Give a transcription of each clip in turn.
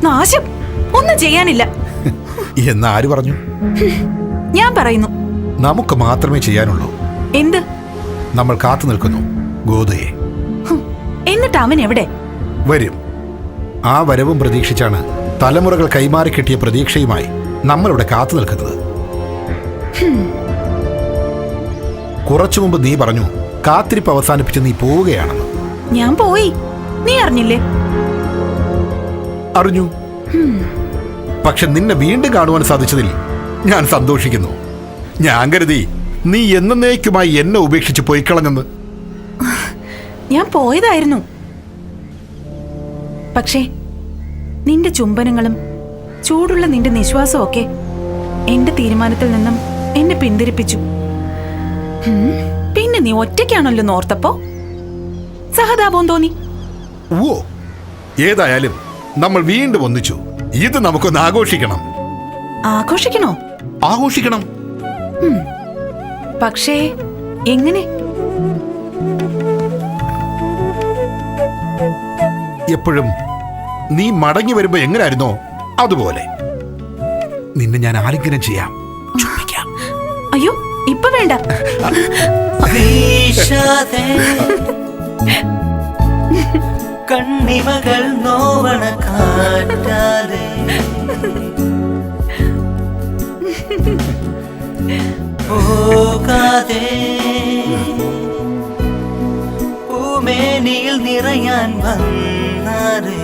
നാശം, ഒന്നും ചെയ്യാനില്ല. എന്നാര് പറഞ്ഞു? ഞാൻ പറയുന്നു. നമുക്ക് മാത്രമേ ചെയ്യാനുള്ളൂ. എന്ത്? നമ്മൾ കാത്തു നിൽക്കുന്നു ഗോതയെ. എന്നിട്ട് അവൻ എവിടെ? വരും. ആ വരവും പ്രതീക്ഷിച്ചാണ് തലമുറകൾ കൈമാറി കിട്ടിയ പ്രതീക്ഷയുമായി നമ്മളിവിടെ കാത്തു നിൽക്കുന്നത്. കുറച്ചു മുമ്പ് നീ പറഞ്ഞു കാത്തിരിപ്പ് അവസാനിപ്പിച്ച് നീ പോവുകയാണെന്ന്. ഞാൻ പോയി, നീ അറിഞ്ഞില്ലേ? അറിഞ്ഞു. പക്ഷെ നിന്നെ വീണ്ടും കാണുവാൻ സാധിച്ചതിൽ ഞാൻ സന്തോഷിക്കുന്നു. ഞാൻ കരുതി നീ എന്നേക്കുമായി എന്നെ ഉപേക്ഷിച്ച് പോയിക്കളഞ്ഞെന്ന്. ഞാൻ പോയതായിരുന്നു. പക്ഷേ നിന്റെ ചുംബനങ്ങളും ചൂടുള്ള നിന്റെ നിശ്വാസവും ഒക്കെ എന്റെ തീരുമാനത്തിൽ നിന്നും എന്നെ പിന്തിരിപ്പിച്ചു. പിന്നെ നീ ഒറ്റയ്ക്കാണല്ലോ നോർത്തപ്പോ സഹതാപം തോന്നി. ഓ, ഏതായാലും നമ്മൾ വീണ്ടും ഒന്നിച്ചു. ഇത് നമുക്കൊന്ന് ആഘോഷിക്കണം. ആഘോഷിക്കണോ? ആഘോഷിക്കണം. പക്ഷേ എങ്ങനെ? എപ്പോഴും നീ മടങ്ങി വരുമ്പോ എങ്ങനായിരുന്നോ അതുപോലെ നിന്നെ ഞാൻ ആലിംഗനം ചെയ്യാം, ചുംബിക്കാം. അയ്യോ, ഇപ്പൊ വേണ്ട. കണ്ണിമകൾ നോവണ കാറ്റാതെ പോകാതെ പൂമേനിയിൽ നിറയാൻ വന്നാരേ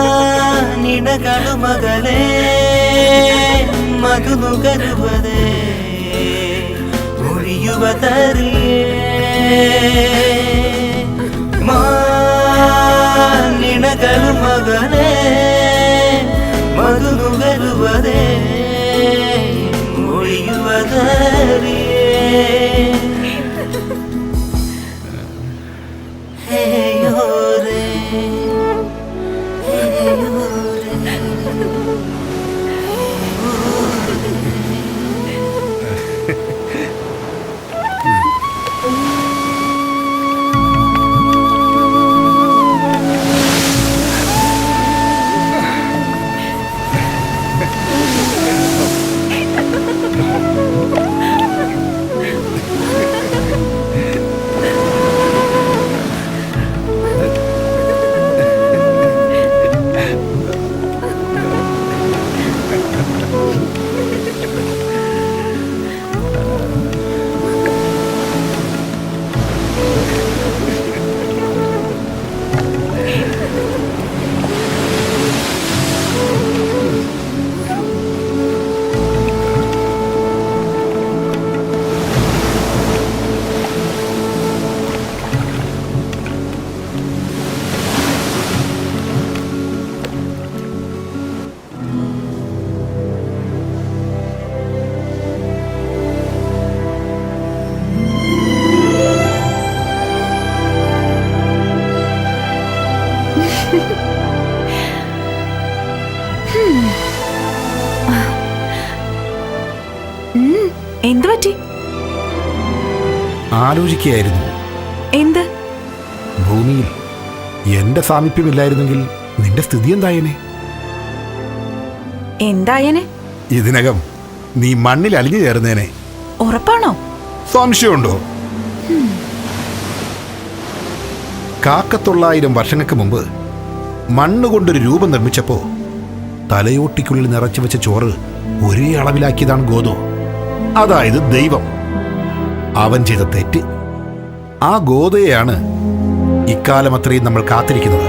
മാനിടകളു മകളെ മധുനുകരുവതേ ഒഴിയുവതറിയേ മാനിടകളു മകളെ മധുനുകരുവതേ ഒഴിയുവതറിയേ ഹേയോരേ എന്ത് പറ്റി? ആലോചിക്കുകയായിരുന്നു. എന്ത്? ഭൂമിയിൽ എന്റെ സാമീപ്യമില്ലായിരുന്നെങ്കിൽ നിന്റെ സ്ഥിതി എന്തായേനെ? എന്തായനെ? ഇതിനകം നീ മണ്ണിൽ അലിഞ്ഞു ചേർന്നേനെ. ഉറപ്പാണോ? സംശയമുണ്ടോ? 900 വർഷങ്ങൾക്ക് മുമ്പ് മണ്ണുകൊണ്ടൊരു രൂപം നിർമ്മിച്ചപ്പോ തലയോട്ടിക്കുള്ളിൽ നിറച്ചു വെച്ച ചോറ് ഒരേ അളവിലാക്കിയതാണ് ഗോതോ. അതായത് ദൈവം. അവൻ ചെയ്ത തെറ്റ്. ആ ഗോതയെയാണ് ഇക്കാലം അത്രയും നമ്മൾ കാത്തിരിക്കുന്നത്.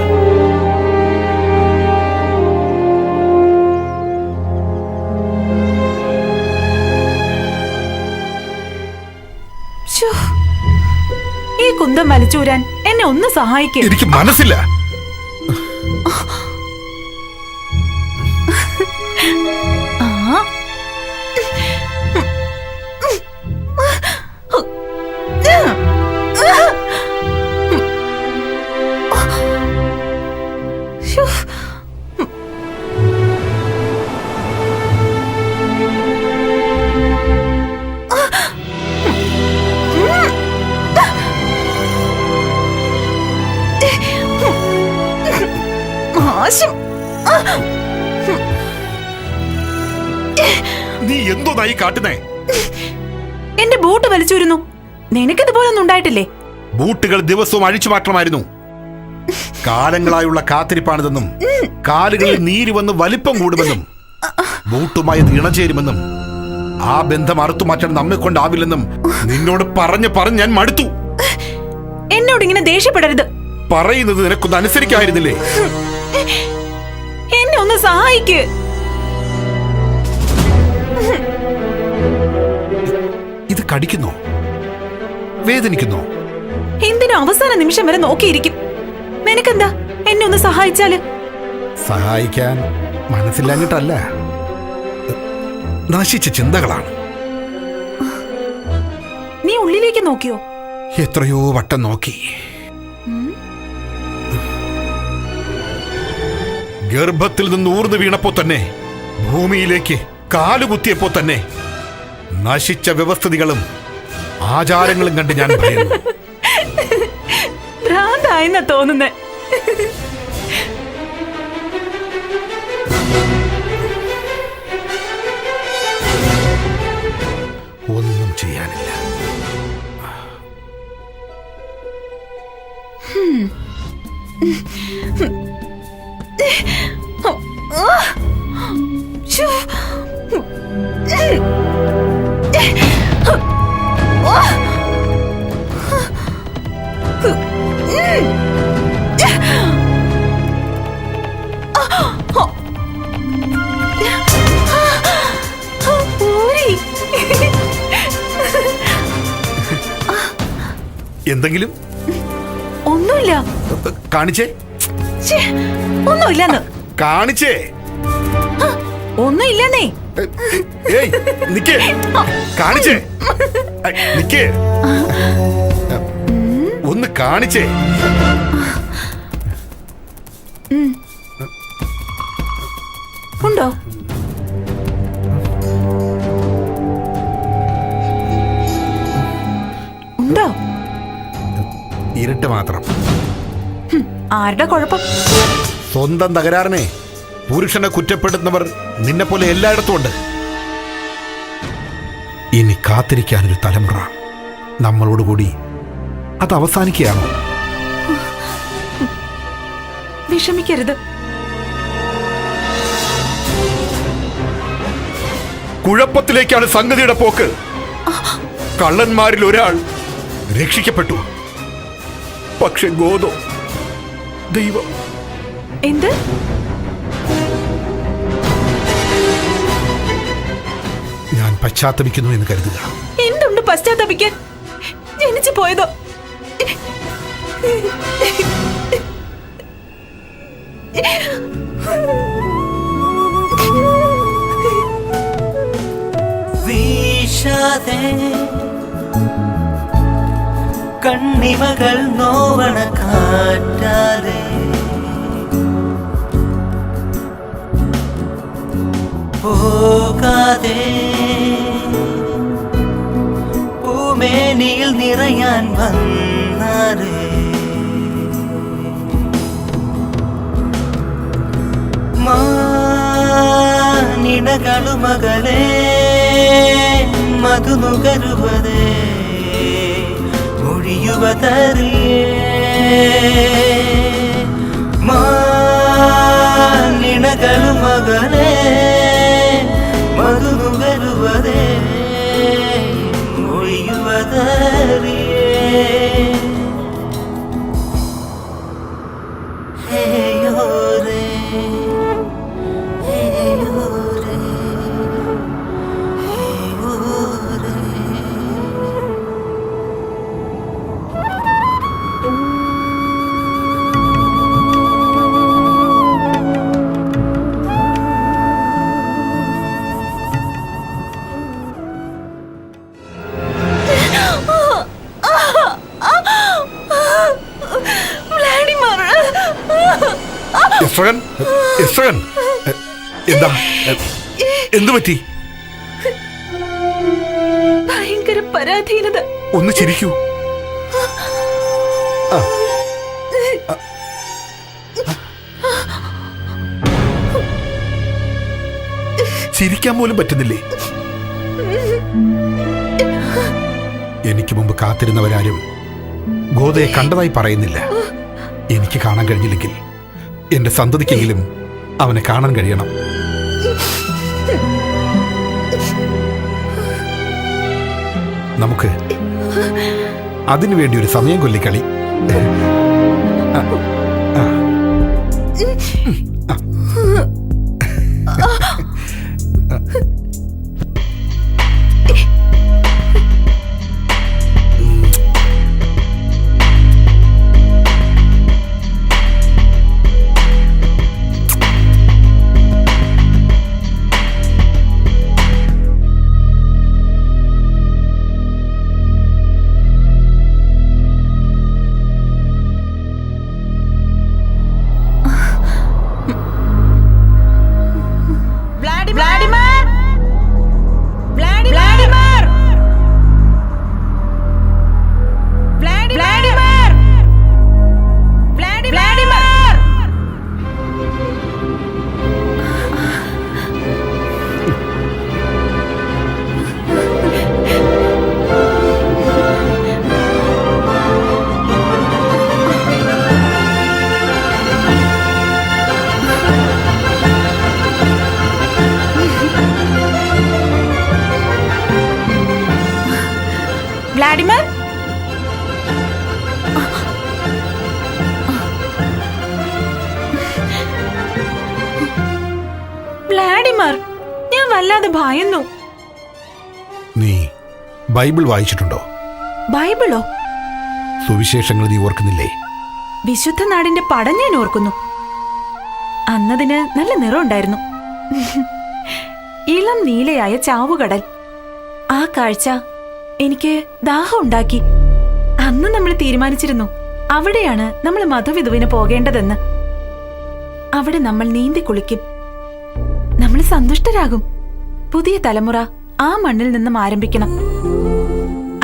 ഈ കുന്തം വലിച്ചൂരാൻ എന്നെ ഒന്ന് സഹായിക്കും. എനിക്ക് മനസ്സില്ല. എന്തോ നായി കാട്ടുന്നേ? എന്റെ ബൂട്ട് വലിച്ചൂരുന്നു. നിനക്കിതുപോലൊന്നും ഉണ്ടായിട്ടില്ലേ? ബൂട്ടുകൾ ദിവസവും അഴിച്ചു മാറ്റണമായിരുന്നു. കാലങ്ങളായുള്ള കാത്തിരിപ്പാണിതെന്നും കാലുകളിൽ നീര് വന്ന് വലിപ്പം കൂടുമെന്നും ബൂട്ടുമായി ഇണചേരുമെന്നും ആ ബന്ധം അറുത്തു മാറ്റാൻ നമ്മെ കൊണ്ടാവില്ലെന്നും നിന്നോട് പറഞ്ഞ് ഞാൻ മടുത്തു. എന്നോട് ഇങ്ങനെ ദേഷ്യപ്പെടരുത്. പറയുന്നത് നിനക്കൊന്ന് അനുസരിക്കായിരുന്നില്ലേ? എന്നെ ഒന്ന് സഹായിക്ക്. ഇത് കടിക്കുന്നോ? വേദനിക്കുന്നോ? എന്തിനും അവസാന നിമിഷം വരെ നോക്കിയിരിക്കും. നിനക്കെന്താ എന്നെ ഒന്ന് സഹായിച്ചാല്? സഹായിക്കാൻ മനസ്സില്ലാഞ്ഞിട്ടല്ല, നശിച്ച ചിന്തകളാണ്. നീ ഉള്ളിലേക്ക് നോക്കിയോ? എത്രയോ വട്ടം നോക്കി. ഗർഭത്തിൽ നിന്ന് ഊർന്നു വീണപ്പോ തന്നെ, ഭൂമിയിലേക്ക് കാലുകുത്തിയപ്പോ തന്നെ നശിച്ച വ്യവസ്ഥിതികളും ആചാരങ്ങളും കണ്ട് ഞാൻ ഭയന്നു. ഭ്രാന്തായെന്നാ തോന്നുന്നേ. ഒന്നും ചെയ്യാനില്ല. എന്തെങ്കിലും? ഒന്നുമില്ല. കാണിച്ചേ. ഒന്നുമില്ലെന്ന് കാണിച്ചേ. ഒന്നുമില്ലെന്നേ. ഏയ് നിക്കേ, കാണിച്ചേ. നിക്കേ, ഒന്ന് കാണിച്ചേ. ഉണ്ടോ? ഉണ്ടോ? ഇരുട്ട് മാത്രം. ആരുടെ കുഴപ്പം? സ്വന്തം തകരാറിനെ പുരുഷനെ കുറ്റപ്പെടുത്തുന്നവർ നിന്നെ പോലെ എല്ലായിടത്തും ഉണ്ട്. ഇനി കാത്തിരിക്കാനൊരു തലമുറ നമ്മളോടുകൂടി അത് അവസാനിക്കുകയാണോ? വിഷമിക്കരുത്. കുഴപ്പത്തിലേക്കാണ് സംഗതിയുടെ പോക്ക്. കള്ളന്മാരിൽ ഒരാൾ രക്ഷിക്കപ്പെട്ടു. പക്ഷെ ഗോദോ ദൈവം. എന്ത്? ഞാൻ പശ്ചാത്തപിക്കുന്നു എന്ന് കരുതുക. എന്തുണ്ട് പശ്ചാത്തപിക്കാൻ? ജനിച്ചു പോയതോ? വീശാതെ കണ്ണിമകൾ നോവണ കാറ്റാതെ പോകാതെ പൂമേനിയിൽ നിറയാൻ വന്നാരേ മാനിടകളുമകലേ മധുനുകരുവതേ ഒഴിയുവതറിയേ മാനിടകളുമകലേ മധുനുകരുവതേ ഒഴിയുവതറിയേ ഹേയോരേ ഹേയോരേ ഹേയോരേ. എസ്രകൻ, എസ്രകൻ, എന്താ? എന്തു പറ്റി? ഭയങ്കര പരാധീനത. ഒന്ന് ചിരിക്കൂ. ചിരിക്കാൻ പോലും പറ്റുന്നില്ലേ? എനിക്ക് മുമ്പ് കാത്തിരുന്നവരാരും ഗോതയെ കണ്ടതായി പറയുന്നില്ല. എനിക്ക് കാണാൻ കഴിഞ്ഞില്ലെങ്കിൽ എന്റെ സന്തതിക്കെങ്കിലും അവനെ കാണാൻ കഴിയണം. നമുക്ക് അതിനുവേണ്ടി ഒരു സമയം കൊല്ലിക്കളി. വ്ളാഡിമർ, വ്ളാഡിമർ, ഞാൻ വല്ലാതെ ഭയന്നു. നീ ബൈബിൾ വായിച്ചിട്ടുണ്ടോ? ബൈബിളോ? സുവിശേഷങ്ങൾ നീ ഓർക്കുന്നില്ലേ? വിശുദ്ധ നാടിന്റെ പടം ഞാൻ ഓർക്കുന്നു. അന്നതിന് നല്ല നിറമുണ്ടായിരുന്നു. ഇളം നീലയായ ചാവുകടൽ. ആ കാഴ്ച എനിക്ക് ദാഹം ഉണ്ടാക്കി. അന്ന് നമ്മൾ തീരുമാനിച്ചിരുന്നു അവിടെയാണ് നമ്മൾ മധുവിധുവിന് പോകേണ്ടതെന്ന്. അവിടെ നമ്മൾ നീന്തി കുളിക്കും. നമ്മൾ സന്തുഷ്ടരാകും. പുതിയ തലമുറ ആ മണ്ണിൽ നിന്നും ആരംഭിക്കണം.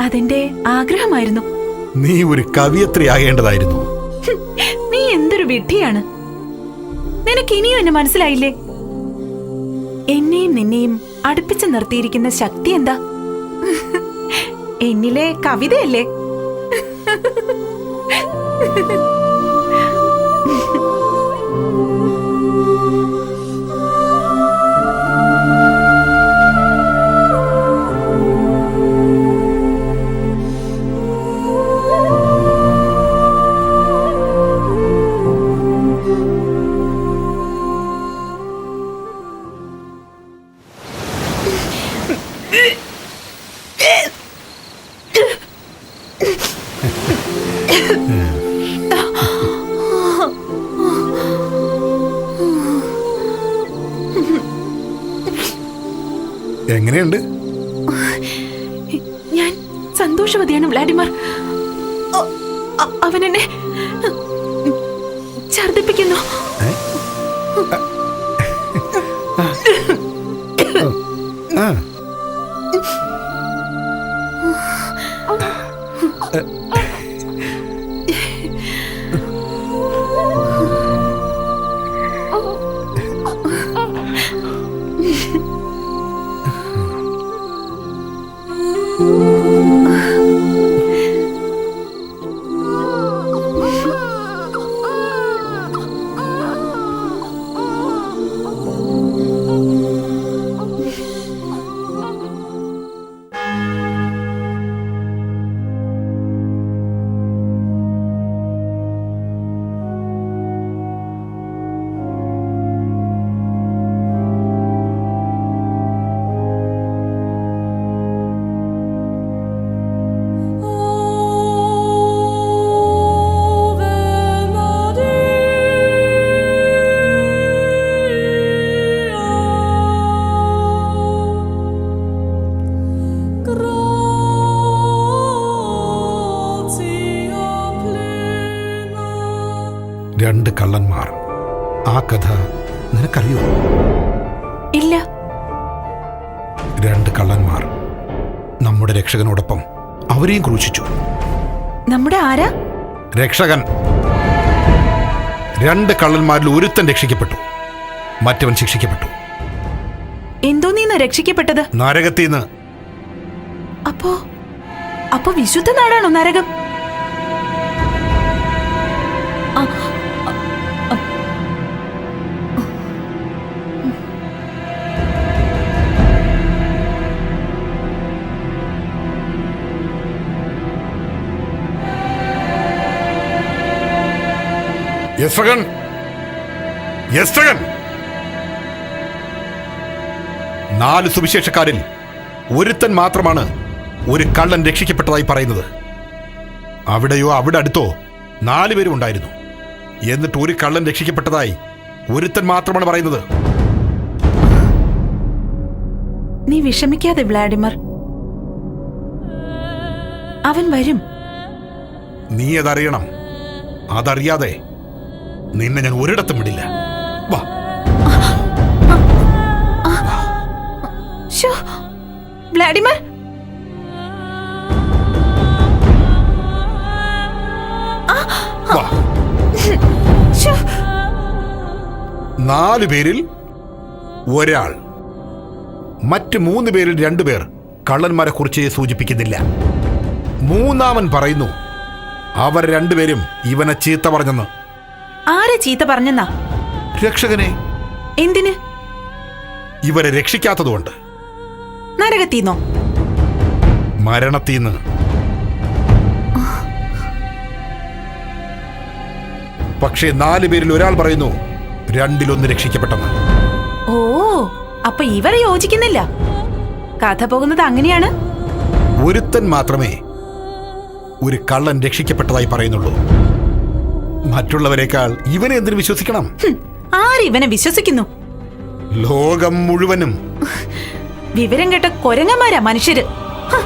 അതെന്റെ ആഗ്രഹമായിരുന്നു. നീ ഒരു കവിയത്രിയാകേണ്ടതായിരുന്നു. നീ എന്തൊരു വിഡ്ഢിയാണ്. നിനക്ക് ഇനിയും എന്നെ മനസ്സിലായില്ലേ? എന്നെയും നിന്നെയും അടുപ്പിച്ച് നിർത്തിയിരിക്കുന്ന ശക്തി എന്താ? എന്നിലെ കവിതയല്ലേ? എങ്ങനെയുണ്ട്? ഞാൻ സന്തോഷവതിയാണ് വ്ളാഡിമർ. അവൻ എന്നെ ഛർദിപ്പിക്കുന്നു. രണ്ട് കള്ളന്മാർ. ആ കഥ നിനക്കറിയോ? ഇല്ല. രണ്ട് കള്ളന്മാർ നമ്മുടെ രക്ഷകനോടൊപ്പം അവരെയും ക്രൂശിച്ചു. നമ്മുടെ ആരാ? രക്ഷകൻ. രണ്ട് കള്ളന്മാരിൽ ഒരുത്തൻ രക്ഷിക്കപ്പെട്ടു, മറ്റവൻ ശിക്ഷിക്കപ്പെട്ടു. എന്തോ നീന്ന് രക്ഷിക്കപ്പെട്ടത്? നരകത്തിന്ന്. അപ്പോ അപ്പൊ വിശുദ്ധ നാടാണോ നരകം? ആ, യസ്രകൻ, യസ്രകൻ, 4 സുവിശേഷക്കാരിൽ ഒരുത്തൻ മാത്രമാണ് ഒരു കള്ളൻ രക്ഷിക്കപ്പെട്ടതായി പറയുന്നത്. അവിടെയോ അവിടെ അടുത്തോ 4 പേരും ഉണ്ടായിരുന്നു. എന്നിട്ട് ഒരു കള്ളൻ രക്ഷിക്കപ്പെട്ടതായി ഒരുത്തൻ മാത്രമാണ് പറയുന്നത്. നീ വിഷമിക്കാതെ വ്ളാഡിമർ, അവൻ വരും. നീ അതറിയണം. അതറിയാതെ നിന്നെ ഞാൻ ഒരിടത്തും വിടില്ല. വാ. ശ്ശോ, വ്ളാഡിമർ, വാ. ശ്ശോ. 4 പേരിൽ ഒരാൾ, മറ്റ് 3 പേരിൽ 2 പേർ കള്ളന്മാരെ കുറിച്ച് സൂചിപ്പിക്കുന്നില്ല. മൂന്നാമൻ പറയുന്നു അവർ 2 പേരും ഇവനെ ചീത്ത പറഞ്ഞെന്ന്. ആരെ ചീത്ത പറഞ്ഞെന്നാ? രക്ഷകനെ. എന്തിന്? ഇവരെ രക്ഷിക്കാത്തതുകൊണ്ട്. നരകത്തീന്നോ? മരണത്തീന്ന്. പക്ഷേ 4 പേരിൽ ഒരാൾ പറയുന്നു 2-1 രക്ഷിക്കപ്പെട്ടെന്ന്. ഓ, അപ്പൊ ഇവരെ യോജിക്കുന്നില്ല. കഥ പോകുന്നത് അങ്ങനെയാണ്. ഒരുത്തൻ മാത്രമേ ഒരു കള്ളൻ രക്ഷിക്കപ്പെട്ടതായി പറയുന്നുള്ളൂ. മറ്റുള്ളവരെക്കാൾ ഇവനെ എന്തിനു വിശ്വസിക്കണം? ആരിവനെ വിശ്വസിക്കുന്നു? ലോകം മുഴുവനും. വിവരം കേട്ട കൊരങ്ങന്മാരാ മനുഷ്യര്. ഹ.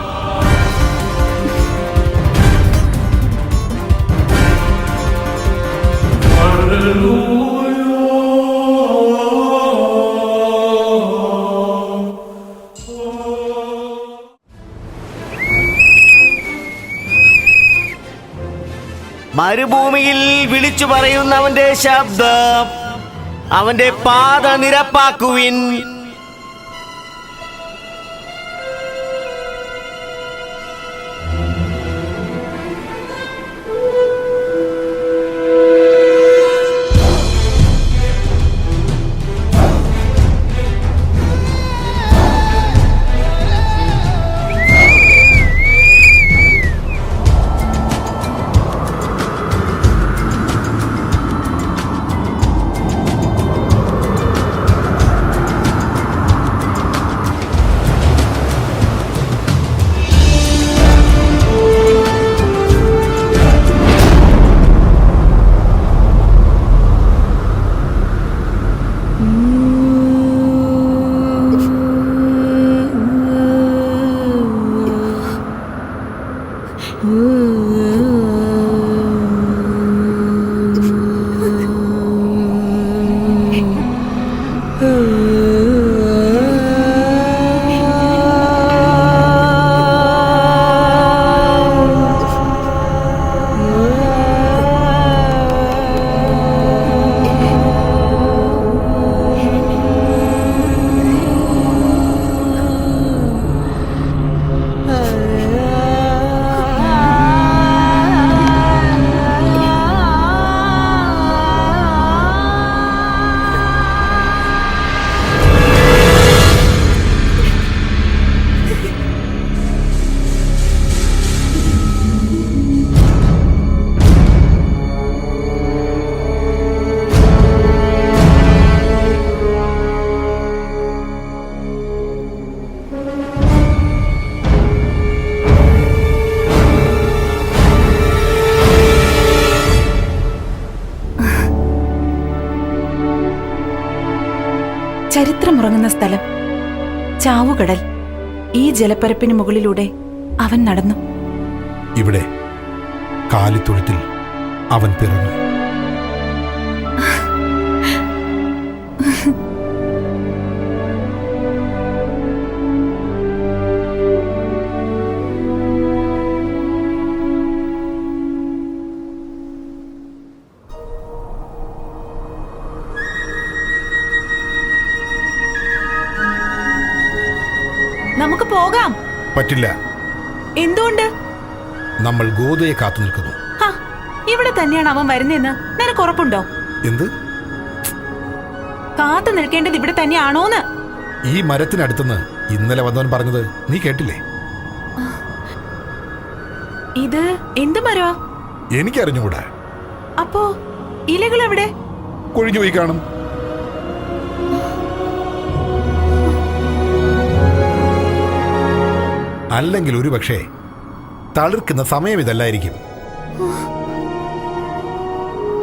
മരുഭൂമിയിൽ വിളിച്ചു പറയുന്നവന്റെ ശബ്ദം, അവന്റെ പാത നിരപ്പാക്കുവിൻ. ചരിത്രമുറങ്ങുന്ന സ്ഥലം, ചാവുകടൽ. ഈ ജലപ്പരപ്പിന് മുകളിലൂടെ അവൻ നടന്നു. ഇവിടെ കാലിത്തൊഴുത്തിൽ അവൻ പിറന്നു. നമുക്ക് പോകാം. പറ്റില്ല. എന്തുകൊണ്ട്? നമ്മൾ ഗോതയെ കാത്തു നിൽക്കുന്നു. ഹാ, ഇവിടെ തന്നെയാണ് അവൻ വരുന്നതെന്ന് നിനക്ക് ഉറപ്പുണ്ടോ? എന്ത്? കാത്തു നിൽക്കേണ്ടത് ഇവിടെ തന്നെയാണോന്ന്? ഈ മരത്തിനടുത്തുനിന്ന് ഇന്നലെ വന്നവൻ പറഞ്ഞത് നീ കേട്ടില്ലേ? ഇത് എന്ത് മരവാ? എനിക്കറിഞ്ഞുകൂടാ. അപ്പോ ഇലകൾ എവിടെ? കൊഴിഞ്ഞു പോയി കാണും. അല്ലെങ്കിൽ ഒരു പക്ഷേ തളിർക്കുന്ന സമയം ഇതല്ലായിരിക്കും.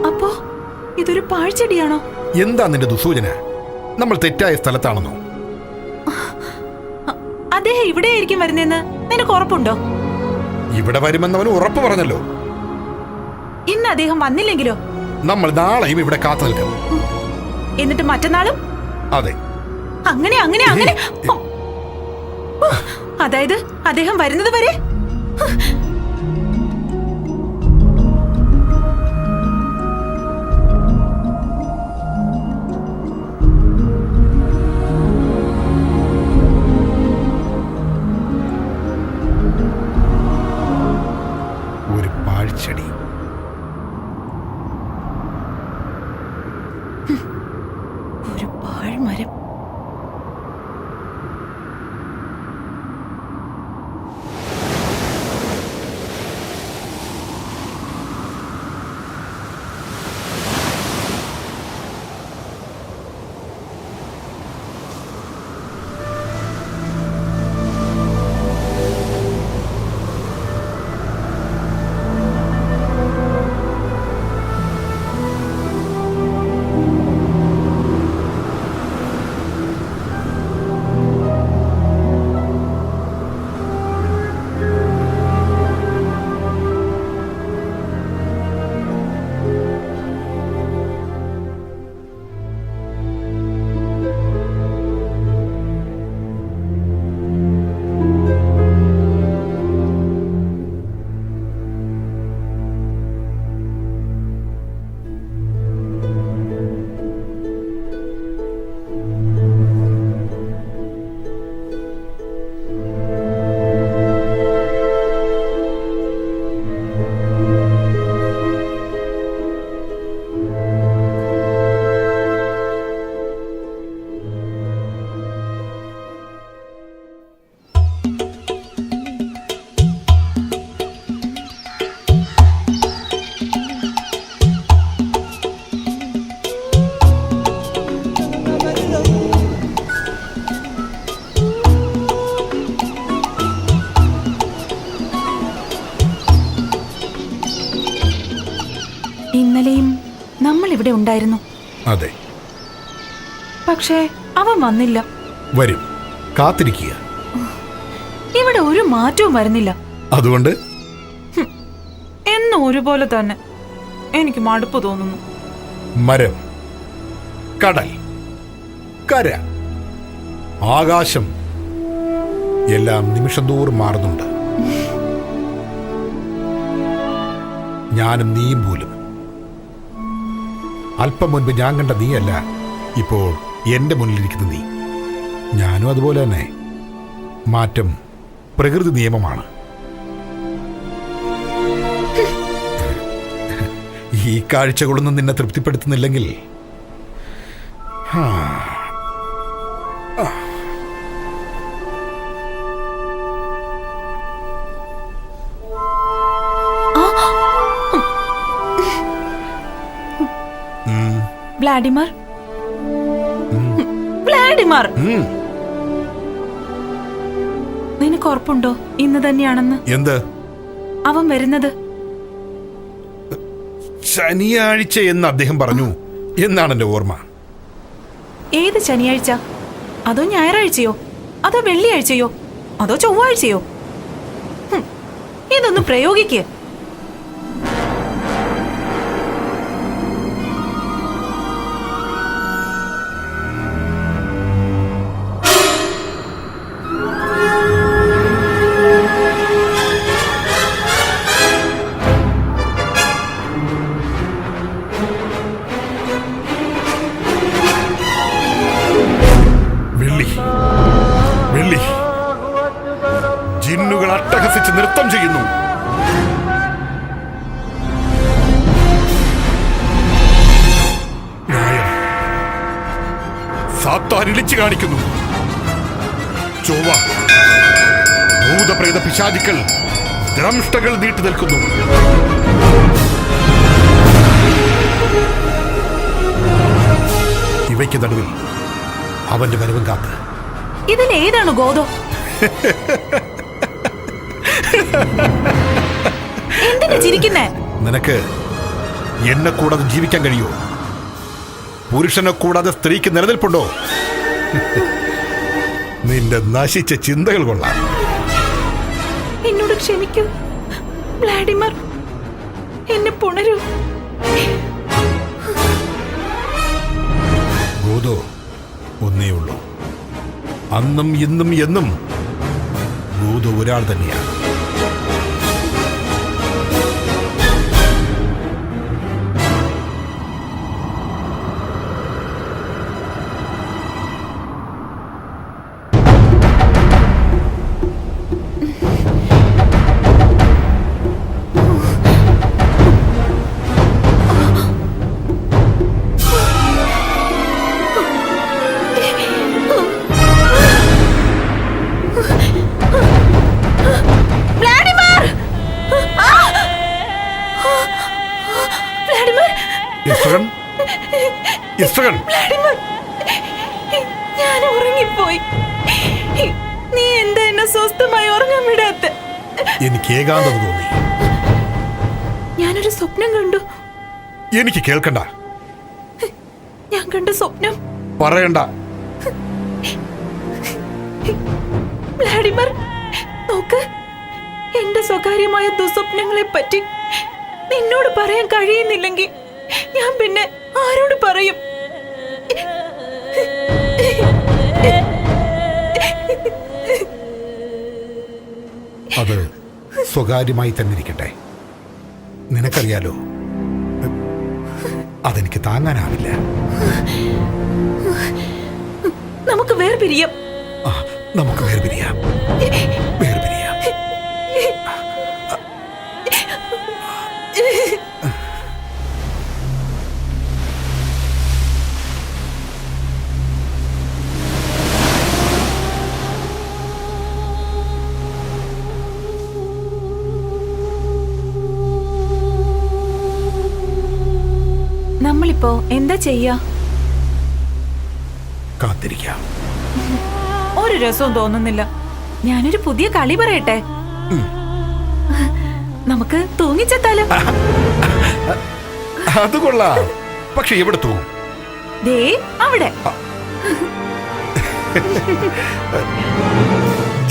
അപ്പോ ഇതൊരു പാഴ്ചെടിയാണോ? എന്താ നിന്റെ ദുസൂചന? നമ്മൾ തെറ്റായ സ്ഥലത്താണെന്നോ? അദ്ദേഹം ഇവിടെയായിരിക്കും വരുന്നതെന്ന് നിനക്ക് ഉറപ്പുണ്ടോ? ഇവിടെ വരുമെന്നവന് ഉറപ്പ് പറഞ്ഞല്ലോ. ഇന്ന് അദ്ദേഹം വന്നില്ലെങ്കിലോ? നമ്മൾ നാളെയും ഇവിടെ കാത്തു നിൽക്കും. എന്നിട്ട് മറ്റന്നാളും? അതെ. അങ്ങനെ അങ്ങനെ അങ്ങനെ അതായത് അദ്ദേഹം വരുന്നത് വരെ? ഒരു പാഴ്ചെടി. ഒരു പാഴ്മരം. ഇന്നലെയും നമ്മൾ ഇവിടെ ഉണ്ടായിരുന്നു. അതെ. പക്ഷേ അവൻ വന്നില്ല. വരും, കാത്തിരിക്കുക. ഇവിടെ ഒരു മാറ്റവും വരുന്നില്ല. അതുകൊണ്ട് എന്നും ഒരുപോലെ തന്നെ. എനിക്ക് മടുപ്പ് തോന്നുന്നു. മരം, കടൽ, കര, ആകാശം എല്ലാം നിമിഷം തോറും മാറുന്നുണ്ട്. ഞാനും നീയും പോലും. അല്പം മുൻപ് ഞാൻ കണ്ട നീയല്ല ഇപ്പോൾ എന്റെ മുന്നിലിരിക്കുന്ന നീ. ഞാനും അതുപോലെ തന്നെ. മാറ്റം പ്രകൃതി നിയമമാണ്. ഈ കാഴ്ചകളൊന്നും നിന്നെ തൃപ്തിപ്പെടുത്തുന്നില്ലെങ്കിൽ വ്ളാഡിമർ, വ്ളാഡിമർ, നിനക്ക് ഉറപ്പുണ്ടോ ഇന്ന് തന്നെയാണെന്ന്? എന്ത്? അവൻ വരുന്നത് ശനിയാഴ്ച എന്ന് അദ്ദേഹം പറഞ്ഞു എന്നാണ് എന്റെ ഓർമ്മ. ഏത് ശനിയാഴ്ച? അതോ ഞായറാഴ്ചയോ? അതോ വെള്ളിയാഴ്ചയോ? അതോ ചൊവ്വാഴ്ചയോ? ഇതൊന്ന് പ്രയോഗിക്ക്. ജിന്നുകൾ അട്ടഹസിച്ച് നൃത്തം ചെയ്യുന്നു. ന്യായം സാത്താൻ ഇളിച്ചു കാണിക്കുന്നു. ചൊവ്വ ഭൂതപ്രേത പിശാചുക്കൾ ദ്രംഷ്ടകൾ നീട്ടി നിൽക്കുന്നു. ഇവയ്ക്ക് നടുവിൽ അവന്റെ വരവും കാത്ത്. ഇതിലേതാണ് ഗോതോ? എന്തിനാ ചിരിക്കുന്നേ? നിനക്ക് എന്നെ കൂടാതെ ജീവിക്കാൻ കഴിയോ? പുരുഷനെ കൂടാതെ സ്ത്രീക്ക് നിലനിൽപ്പുണ്ടോ? നിന്റെ നശിച്ച ചിന്തകൾ കൊള്ളാം. എന്നോട് ക്ഷമിക്കൂ വ്ളാഡിമർ, എന്നെ പുണരൂ. ഗോതോ ഒന്നേ ഉള്ളൂ. അന്നും ഇന്നും എന്നും ഗോതോ ഒരാൾ തന്നെയാണ്. ഞാൻ ഉറങ്ങിപ്പോയി. നീ എന്താ എന്നെ സ്വസ്ഥമായി ഉറങ്ങാൻ വിടാത്ത? എനിക്ക് ഏകാന്തത തോന്നി. ഞാനൊരു സ്വപ്നം കണ്ടു. എനിക്ക് കേൾക്കണ്ട. ഞാൻ കണ്ട സ്വപ്നം പറയണ്ട. വ്ളാഡിമർ, നോക്ക്, എന്റെ സ്വകാര്യമായ ദുസ്വപ്നങ്ങളെ പറ്റി നിന്നോട് പറയാൻ കഴിയുന്നില്ലെങ്കിൽ ഞാൻ പിന്നെ ആരോട് പറയും? അത് സ്വകാര്യമായി തന്നെ ഇരിക്കട്ടെ. നിനക്കറിയാലോ, അതെനിക്ക് താങ്ങാനാവില്ല. നമുക്ക് വേർപിരിയാം. നമുക്ക് വേർപിരിയാം. വേർപിരിയാം. നമ്മളിപ്പോ എന്താ ചെയ്യാ? കാത്തിരിക്കാം. ഒരു രസവും തോന്നുന്നില്ല. ഞാനൊരു പുതിയ കളി പറയട്ടെ. നമുക്ക് തൂങ്ങിച്ചെത്താലോ? അത് കൊള്ളാം. പക്ഷെ എവിടെ തൂങ്ങും? ദേ അവിടെ.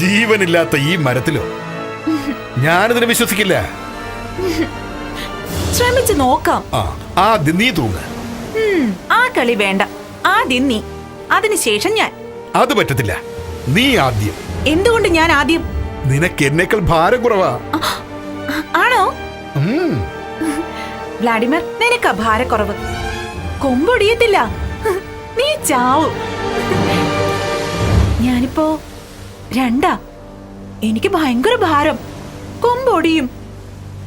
ജീവനില്ലാത്ത ഈ മരത്തിലോ? ഞാനിതിനെ വിശ്വസിക്കില്ല. ശ്രമിച്ചു നോക്കാം. ആദ്യം നീ തൂങ്ങ്. ആ കളി വേണ്ട. ആദ്യം നീ, അതിനുശേഷം ഞാൻ. അത് പറ്റത്തില്ല. നീ ആദ്യം. എന്തുകൊണ്ട് ഞാൻ ആദ്യം? നിനക്ക് എന്നേക്കാൾ ഭാരം കുറവാ. ആണോ? വ്ളാഡിമർ, നിനക്കാ ഭാരക്കുറവ്. കൊമ്പൊടിയത്തില്ല, നീ ചാവും. ഞാനിപ്പോ രണ്ടാ. എനിക്ക് ഭയങ്കര ഭാരം. കൊമ്പൊടിയും.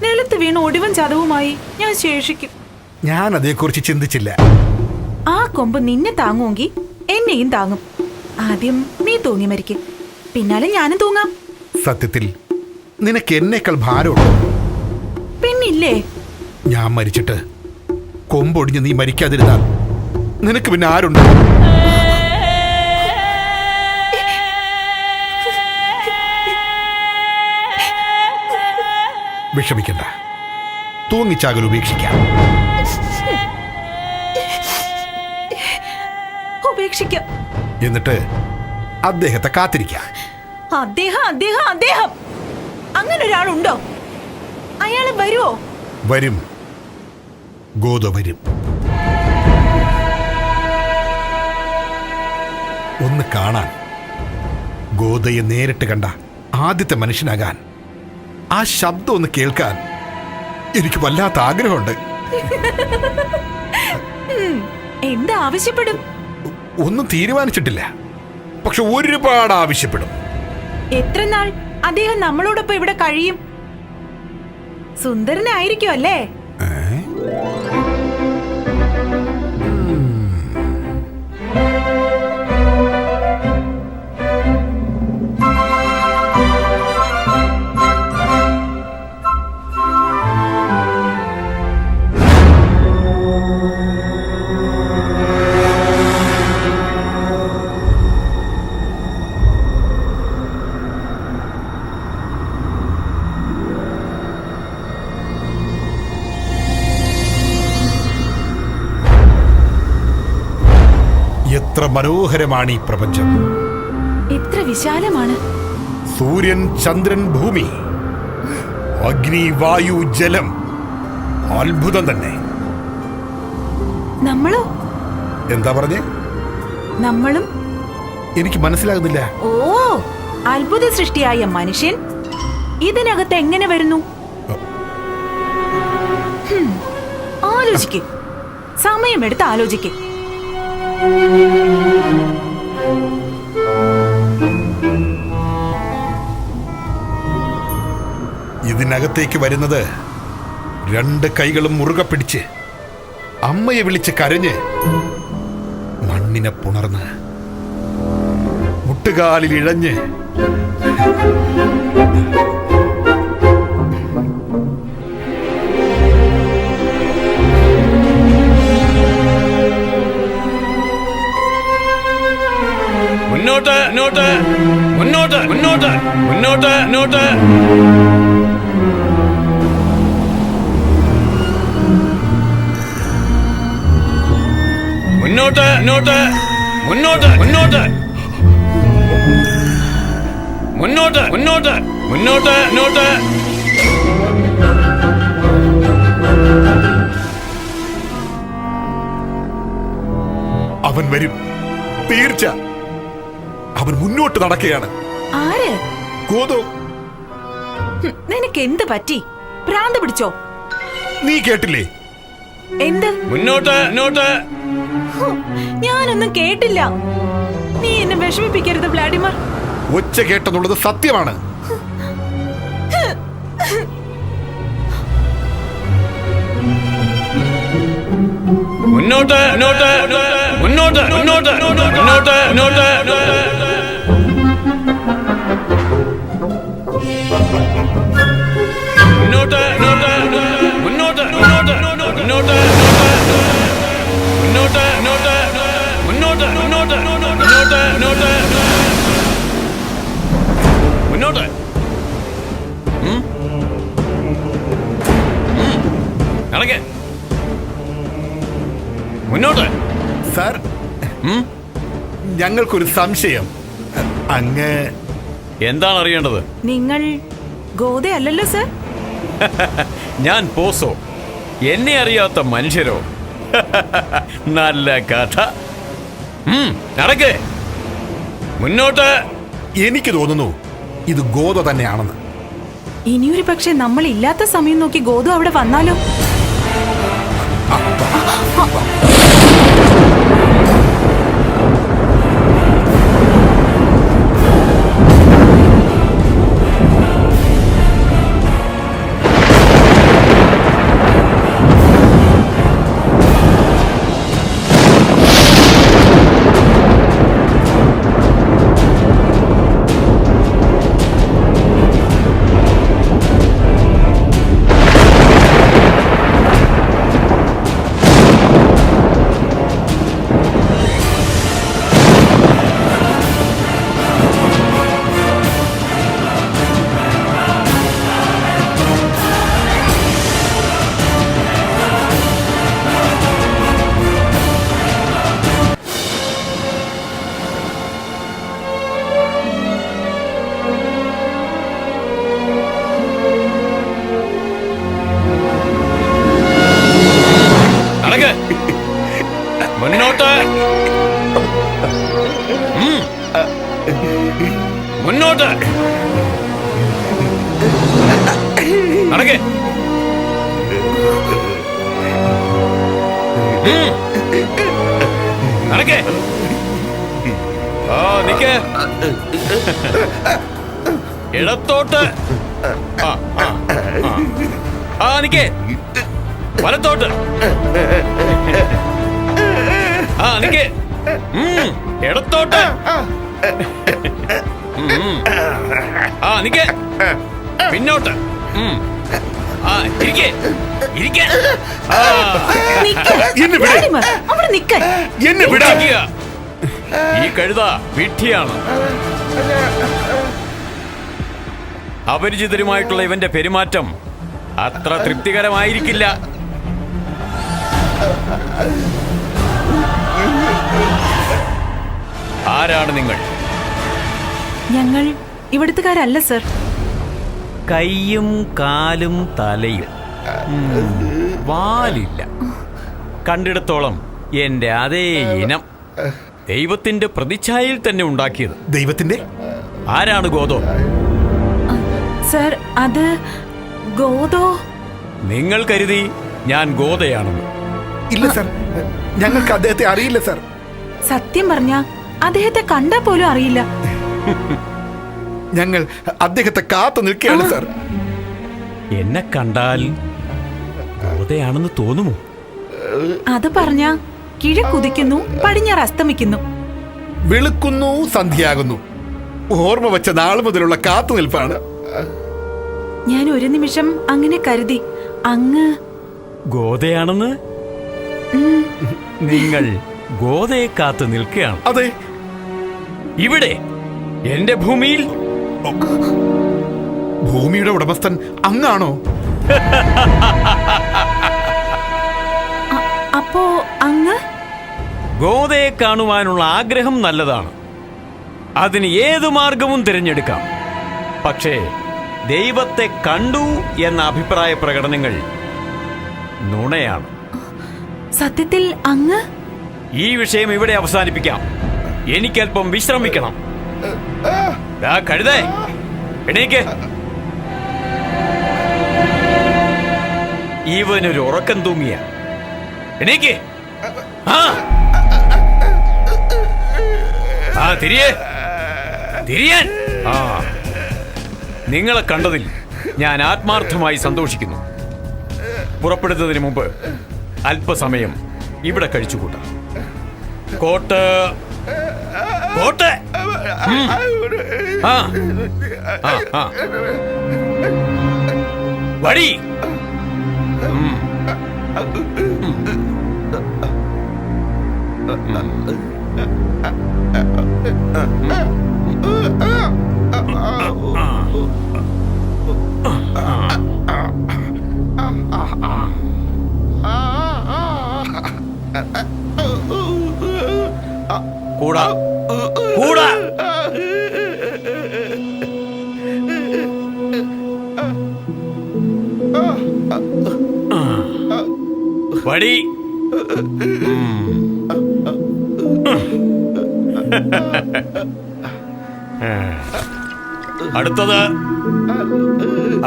നിലത്ത് വീണ് ഒടിവും ചതവുമായി ഞാൻ ശേഷിക്കും. ഞാൻ അതേക്കുറിച്ച് ചിന്തിച്ചില്ല. ആ കൊമ്പ് നിന്നെ താങ്ങുമെങ്കിൽ എന്നെയും താങ്ങും. ആദ്യം നീ തൂങ്ങി മരിക്കും, പിന്നാലെ ഞാനും തൂങ്ങാം. സത്യത്തിൽ നിനക്ക് എന്നേക്കാൾ ഭാരമുണ്ടോ? പിന്നില്ലേ? ഞാൻ മരിച്ചിട്ട് കൊമ്പൊടിഞ്ഞ് നീ മരിക്കാതിരുന്നാൽ നിനക്ക് പിന്നെ ആരുണ്ട്? വിഷമിക്കണ്ട. തൂങ്ങിച്ചാകൽ ഉപേക്ഷിക്കാം. ഉപേക്ഷിക്കാം. എന്നിട്ട് അദ്ദേഹത്തെ കാത്തിരിക്കാം. അദ്ദേഹം അങ്ങനെ ഒരാളുണ്ടോ? അയാള് വരുമോ? വരും. ഗോദ വരും. ഒന്ന് കാണാൻ, ഗോദയെ നേരിട്ട് കണ്ട ആദ്യത്തെ മനുഷ്യനാകാൻ, ആ ശബ്ദം ഒന്ന് കേൾക്കാൻ എനിക്ക് വല്ലാത്ത ആഗ്രഹമുണ്ട്. എന്താ ആവശ്യപ്പെടും? ഒന്നും തീരുമാനിച്ചിട്ടില്ല, പക്ഷെ ഒരുപാട് ആവശ്യപ്പെടും. എത്ര നാൾ അദ്ദേഹം നമ്മളോടൊപ്പം ഇവിടെ കഴിയും? സുന്ദരനായിരിക്കും അല്ലേ? എത്ര മനോഹരമാണ് ഈ പ്രപഞ്ചം! എത്ര വിശാലമാണ്! സൂര്യൻ, ചന്ദ്രൻ, ഭൂമി, അഗ്നി, വായു, ജലം, അത്ഭുതം തന്നെ. നമ്മളോ? എന്താ പറഞ്ഞേ? നമ്മളും? എനിക്ക് മനസ്സിലാകുന്നില്ല. ഓ, അത്ഭുത സൃഷ്ടിയായ മനുഷ്യൻ ഇതിനകത്ത് എങ്ങനെ വരുന്നു? ആലോചിക്ക്, സമയമെടുത്ത് ആലോചിക്ക്. ഇതിനകത്തേക്ക് വരുന്നത് രണ്ട് കൈകളും മുറുകെ പിടിച്ച് അമ്മയെ വിളിച്ച് കരഞ്ഞ് മണ്ണിനെ പുണർന്ന് മുട്ടുകാലിൽ ഇഴഞ്ഞ് മുന്നോട്ട് മുന്നോട്ട് മുന്നോട്ട് മുന്നോട്ട് മുന്നോട്ട് മുന്നോട്ട് മുന്നോട്ട് മുന്നോട്ട് മുന്നോട്ട് മുന്നോട്ട് മുന്നോട്ട് മുന്നോട്ട് മുന്നോട്ട് അവൻ വരും, തീർച്ച. അവൻ മുന്നോട്ട് നടക്കുകയാണ്. ആര്? ഗോദോ. നിനക്ക് എന്ത് പറ്റി? ഭ്രാന്ത് പിടിച്ചോ? നീ കേട്ടില്ലേ? എന്ത്? മുന്നോട്ട് മുന്നോട്ട്. ഞാനൊന്നും കേട്ടില്ല. നീ എന്നെ വിഷമിപ്പിക്കരുത് വ്ളാഡിമർ. ഒച്ച കേട്ടെന്നുള്ളത് സത്യമാണ്. മുന്നോട്ട് മുന്നോട്ട് മുന്നോട്ട് മുന്നോട്ട് മുന്നോട്ട് മുന്നോട്ട് മുന്നോട്ട് മുന്നോട്ട് മുന്നോട്ട് മുന്നോട്ട് മുന്നോട്ട് മുന്നോട്ട് മുന്നോട്ട് മുന്നോട്ട് മുന്നോട്ട് മുന്നോട്ട് നടക്കേ മുന്നോട്ട്. സാർ, ഞങ്ങൾക്കൊരു സംശയം. അങ്ങ് എന്താണ് അറിയേണ്ടത്? നിങ്ങൾ ഗോദ അല്ലല്ലോ സർ? ഞാൻ പോസോ. എന്നെ അറിയാത്ത മനുഷ്യരോ? നല്ല കഥ. നടക്കേ മുന്നോട്ട്. എനിക്ക് തോന്നുന്നു ഇത് ഗോദ തന്നെയാണെന്ന്. ഇനിയൊരു പക്ഷെ നമ്മൾ ഇല്ലാത്ത സമയം നോക്കി ഗോദു അവിടെ വന്നാലോ? മുന്നോട്ട് മുന്നോട്ട് നടക്കേ നടക്കേ. നിക്കേ ഇടത്തോട്ട്. ആ നിക്കേ, വലത്തോട്ട്. ആ നിക്കേ, ഇടത്തോട്ട്. ആ നിക്കേ, പിന്നോട്ട്. ആ ഇരിക്കേ, ഇരിക്കേ. നിക്ക്. എന്നെ വിട്. ഡാഡിമാർ, അവിടെ നിക്ക്. എന്നെ വിടാ. ഇരിക്കുക. ഈ കഴുത വിഡ്ഢിയാണ്. അപരിചിതരുമായിട്ടുള്ള ഇവന്റെ പെരുമാറ്റം അത്ര തൃപ്തികരമായിരിക്കില്ല. ആരാണ് നിങ്ങൾ? ഞങ്ങൾ ഇവിടുത്തുകാരല്ല സർ. കൈയും കാലും തലയും വാലില്ല. കണ്ടിടത്തോളം എന്റെ അതേ ഇനം, ദൈവത്തിന്റെ പ്രതിച്ഛായയിൽ തന്നെ ഉണ്ടാക്കിയത്. ദൈവത്തിന്റെ? ആരാണ് ഗോദോ? സർ, അത് ഗോദോ. നിങ്ങൾ കരുതി ഞാൻ ഗോദയാണെന്ന്. ഇല്ല സർ, ഞങ്ങൾക്ക് അദ്ദേഹത്തെ അറിയില്ല സർ. സത്യം പറഞ്ഞ അദ്ദേഹത്തെ കണ്ടാ പോലും അറിയില്ല. ഞങ്ങൾ അദ്ദേഹത്തെ കാത്തു നിൽക്കുകയാണ് സർ. എന്നെ കണ്ടാൽ ഗോദയാണെന്ന് തോന്നുമോ? അത് പറഞ്ഞ കിഴക്കുതിക്കുന്നു, പടിഞ്ഞാറ് അസ്തമിക്കുന്നു. വെളുക്കുന്നു, സന്ധ്യയാകുന്നു. ഓർമ്മ വെച്ച നാൾ മുതലുള്ള കാത്തുനിൽപ്പാണ്. ഞാൻ ഒരു നിമിഷം അങ്ങനെ കരുതി അങ്ങ് ഗോദയാണെന്ന്. നിങ്ങൾ ഗോദയെ കാത്തു നിൽക്കുകയാണ്. അതെ. ഇവിടെ എന്റെ ഭൂമിയിൽ. ഭൂമിയുടെ ഉടമസ്ഥൻ അങ്ങാണോ? അപ്പോ അങ്ങ് ഗോദയെ കാണുവാനുള്ള ആഗ്രഹം നല്ലതാണ്. അതിന് ഏതു മാർഗവും തിരഞ്ഞെടുക്കാം. പക്ഷേ ദൈവത്തെ കണ്ടു എന്ന അഭിപ്രായ പ്രകടനങ്ങൾ നുണയാണ്. സത്യത്തിൽ അങ്ങ് ഈ വിഷയം ഇവിടെ അവസാനിപ്പിക്കാം. എനിക്കല്പം വിശ്രമിക്കണം. കഴുതേ, എണീക്ക്. ഇവനൊരു ഉറക്കം തൂങ്ങിയ. എണീക്ക്. ആ തിരിയാൻ. ആ, നിങ്ങളെ കണ്ടതിൽ ഞാൻ ആത്മാർത്ഥമായി സന്തോഷിക്കുന്നു. പുറപ്പെടുന്നതിന് മുമ്പ് അല്പസമയം ഇവിടെ കഴിച്ചുകൂട്ടാം. Coat coat. ആ ആ ആ വടി. കൂടാ കൂടാ. വടി. അടുത്തത്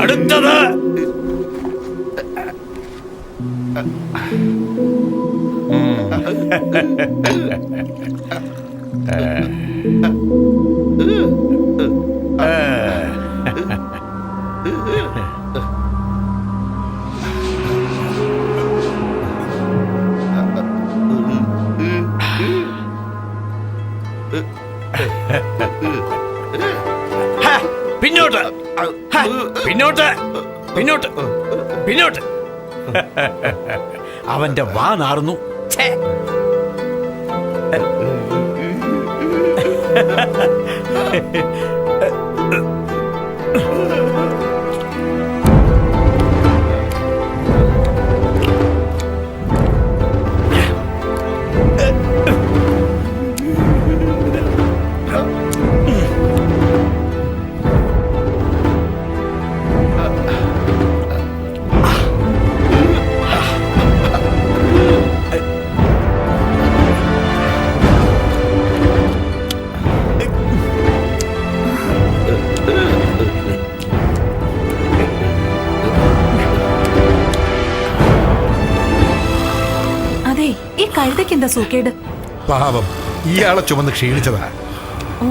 അടുത്തത്. പിന്നോട്ട് പിന്നോട്ട് പിന്നോട്ട് പിന്നോട്ട്. അവന്റെ വാ നാറുന്നു. അതെ, ഈ കഴുതയ്ക്ക് എന്താ സൂക്കേട്? പാവം, ഇയാളെ ചുമന്ന് ക്ഷീണിച്ചതാ. ഓ,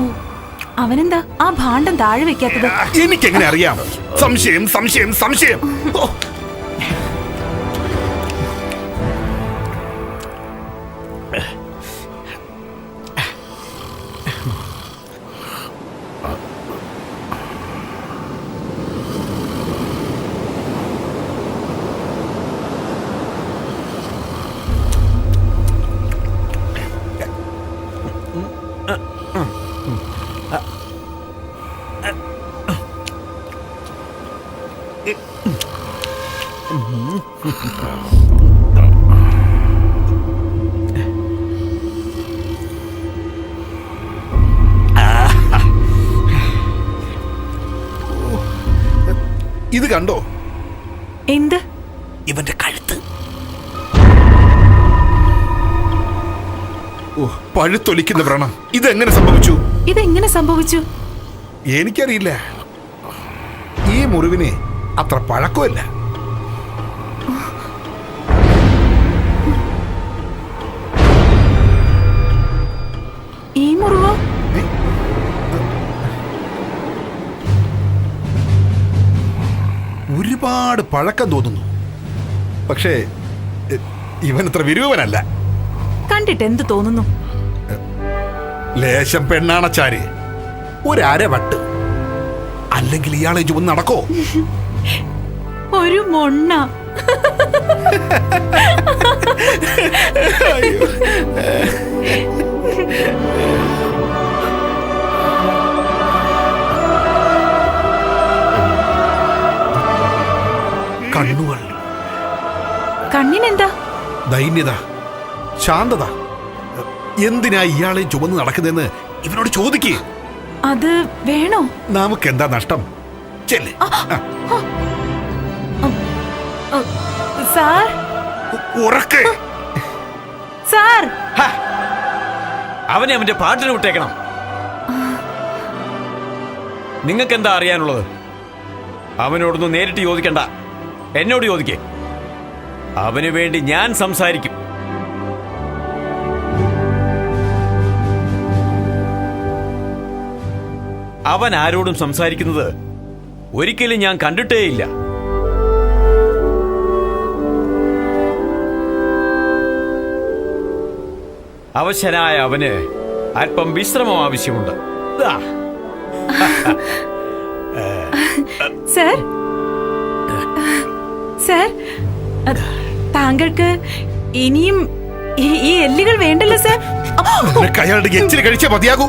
അവനെന്താ ആ ഭാണ്ഡം താഴെ വെക്കാത്തത്? എനിക്കെങ്ങനെ അറിയാം? സംശയം സംശയം സംശയം. ഓ, ഇത് കണ്ടോ? എന്ത്? ഇവന്റെ കഴുത്ത്. ഓ, പഴുത്തൊലിക്കുന്ന വ്രണം. ഇതെങ്ങനെ സംഭവിച്ചു? ഇതെങ്ങനെ സംഭവിച്ചു? എനിക്കറിയില്ല. ഈ മുറിവിന് അത്ര പഴക്കമില്ല. ഈ മുറിവോ? ഒരുപാട് പഴക്കം തോന്നുന്നു. പക്ഷേ ഇവൻ അത്ര വിരൂപനല്ല. കണ്ടിട്ട് എന്ത് തോന്നുന്നു? ലേശം പെണ്ണാണച്ചാര്, ഒരവട്ട്. അല്ലെങ്കിൽ ഇയാളെ ചുവന്ന് നടക്കോ? ഒരു മൊണ്ണ. കണ്ണുകൾ. കണ്ണിനെന്താ? ദൈന്യത, ശാന്തത. എന്തിനാ ഇയാളെ ചുമന്ന് നടക്കുന്നതെന്ന് ഇവനോട് ചോദിക്കേ. അത് വേണോ? നമുക്കെന്താ നഷ്ടം? ചെല്ല്. സാർ, ഉറക്കെ. സാർ. അവനെ അവന്റെ പാട്ടിന് വിട്ടേക്കണം. നിങ്ങൾക്ക് എന്താ അറിയാനുള്ളത്? അവനോടൊന്നും നേരിട്ട് ചോദിക്കണ്ട, എന്നോട് ചോദിക്കേ. അവന് വേണ്ടി ഞാൻ സംസാരിക്കും. അവൻ ആരോടും സംസാരിക്കുന്നത് ഒരിക്കലും ഞാൻ കണ്ടിട്ടേയില്ല. അവശനായ അവന് അല്പം വിശ്രമം ആവശ്യമുണ്ട്. സർ, സർ, താങ്കൾക്ക് ഇനിയും ഈ എല്ലുകൾ വേണ്ടല്ലോ സർ. അയാളുടെ എച്ചിൽ കഴിച്ചേ മതിയാകൂ.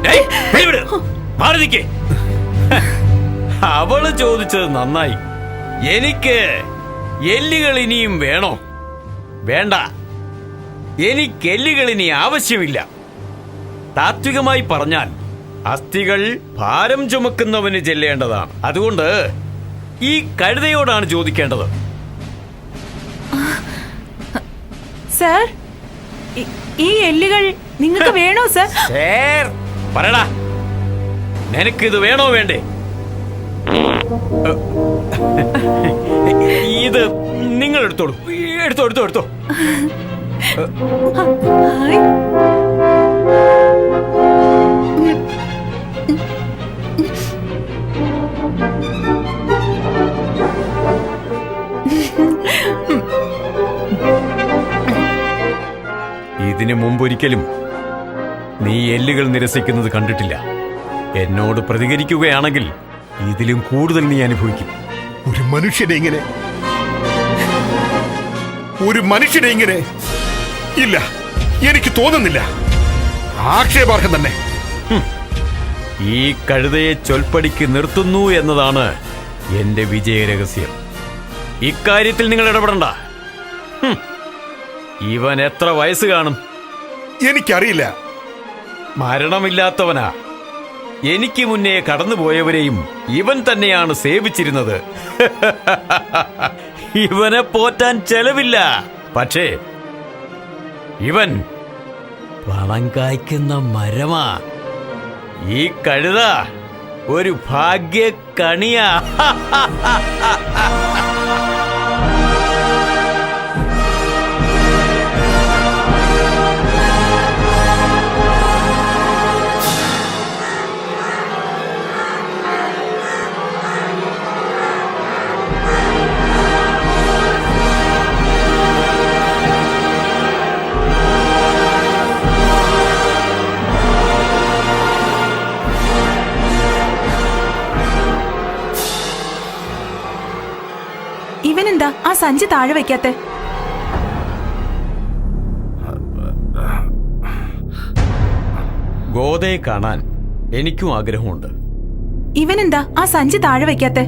മാറി നിൽക്കേ. അവള് ചോദിച്ചത് നന്നായി. എനിക്ക് എല്ലുകൾ ഇനിയും വേണോ? വേണ്ട, എനിക്ക് എല്ലുകൾ ഇനി ആവശ്യമില്ല. താത്വികമായി പറഞ്ഞാൽ അസ്ഥികൾ ഭാരം ചുമക്കുന്നവന് ചെല്ലേണ്ടതാണ്. അതുകൊണ്ട് ഈ കഴുതയോടാണ് ചോദിക്കേണ്ടത്. സർ, ഈ എല്ലുകൾ നിങ്ങൾക്ക് വേണോ സർ? പറയടാ, നിനക്കിത് വേണോ വേണ്ടേ? ഇത് നിങ്ങൾ എടുത്തോളൂ. എടുത്തോ എടുത്തോ എടുത്തോ. ഹായ്. ഇതിനു മുമ്പൊരിക്കലും നീ എല്ലുകൾ നിരസിക്കുന്നത് കണ്ടിട്ടില്ല. എന്നോട് പ്രതികരിക്കുകയാണെങ്കിൽ ഇതിലും കൂടുതൽ നീ അനുഭവിക്കും. ഒരു മനുഷ്യനെ ഇങ്ങനെ ഇല്ല, എനിക്ക് തോന്നുന്നില്ല. ആക്ഷേപാർഹം തന്നെ. ഈ കഴുതയെ ചൊൽപ്പടിക്ക് നിർത്തുന്നു എന്നതാണ് എന്റെ വിജയരഹസ്യം. ഇക്കാര്യത്തിൽ നിങ്ങൾ ഇടപെടണ്ട. ഇവൻ എത്ര വയസ്സ് കാണും? എനിക്കറിയില്ല. മരണമില്ലാത്തവനാ. എനിക്ക് മുന്നേ കടന്നുപോയവരെയും ഇവൻ തന്നെയാണ് സേവിച്ചിരുന്നത്. ഇവനെ പോറ്റാൻ ചെലവില്ല. പക്ഷേ ഇവൻ പണം കായ്ക്കുന്ന മരമാ. ഈ കഴുത ഒരു ഭാഗ്യക്കണിയാ. ഇവനെന്താ ആ സഞ്ചി താഴെ വയ്ക്കാത്തെ? ഗോതയെ കാണാൻ എനിക്കും ആഗ്രഹമുണ്ട്. ഇവനെന്താ ആ സഞ്ചി താഴെ വയ്ക്കാത്തെ?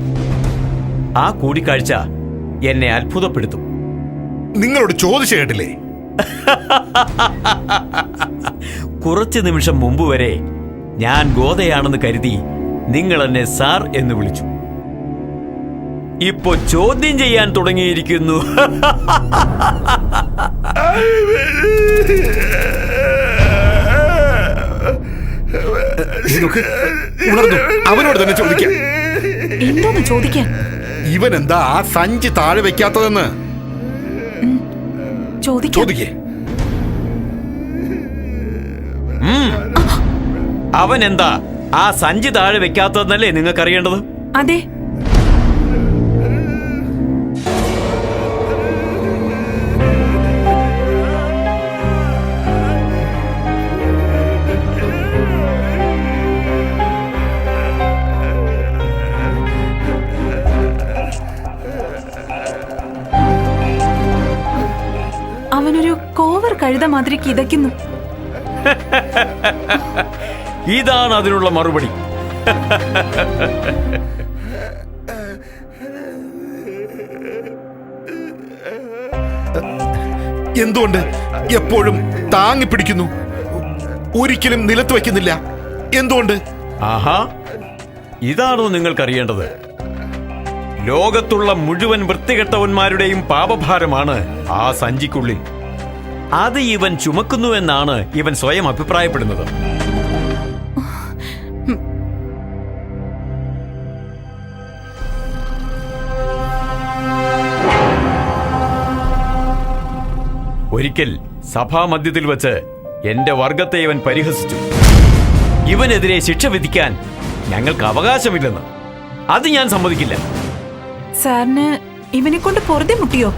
ആ കൂടിക്കാഴ്ച എന്നെ അത്ഭുതപ്പെടുത്തും. നിങ്ങളോട് ചോദിച്ചു കേട്ടില്ലേ? കുറച്ച് നിമിഷം മുമ്പ് വരെ ഞാൻ ഗോതയാണെന്ന് കരുതി നിങ്ങൾ എന്നെ സാർ എന്ന് വിളിച്ചു. ഇപ്പോ ചോദ്യം ചെയ്യാൻ തുടങ്ങിയിരിക്കുന്നു. ഉണർന്നു, അവനോട് തന്നെ ചോദിക്കാം. എന്തോന്ന് ചോദിക്കാൻ? ഇവൻ എന്താ ആ സഞ്ചി താഴെ വെക്കാത്തതെന്ന് ചോദിക്കാം. ചോദിക്കേ. അവൻ എന്താ ആ സഞ്ചി താഴെ വെക്കാത്തതെന്നല്ലേ നിങ്ങൾക്കറിയേണ്ടത്? അതെ. അവനൊരു കോവർ കഴുത മാതിരി കിതയ്ക്കുന്നു. ഇതാണ് അതിനുള്ള മറുപടി. എന്തുകൊണ്ട് എപ്പോഴും താങ്ങിപ്പിടിക്കുന്നു, ഒരിക്കലും നിലത്ത് വയ്ക്കുന്നില്ല? എന്തുകൊണ്ട്? ആഹാ, ഇതാണോ നിങ്ങൾക്കറിയേണ്ടത്? ലോകത്തുള്ള മുഴുവൻ വൃത്തികെട്ടവന്മാരുടെയും പാപഭാരമാണ് ആ സഞ്ചിക്കുള്ളിൽ. അത് ഇവൻ ചുമക്കുന്നുവെന്നാണ് ഇവൻ സ്വയം അഭിപ്രായപ്പെടുന്നത്. ഒരിക്കൽ സഭാമധ്യത്തിൽ വച്ച് എന്റെ വർഗത്തെ ഇവൻ പരിഹസിച്ചു. ഇവനെതിരെ ശിക്ഷ വിധിക്കാൻ ഞങ്ങൾക്ക് അവകാശമില്ലെന്ന്. അത് ഞാൻ സമ്മതിക്കില്ല. സാറിന് ഇവനെ കൊണ്ട് പൊറുതി മുട്ടിയോ?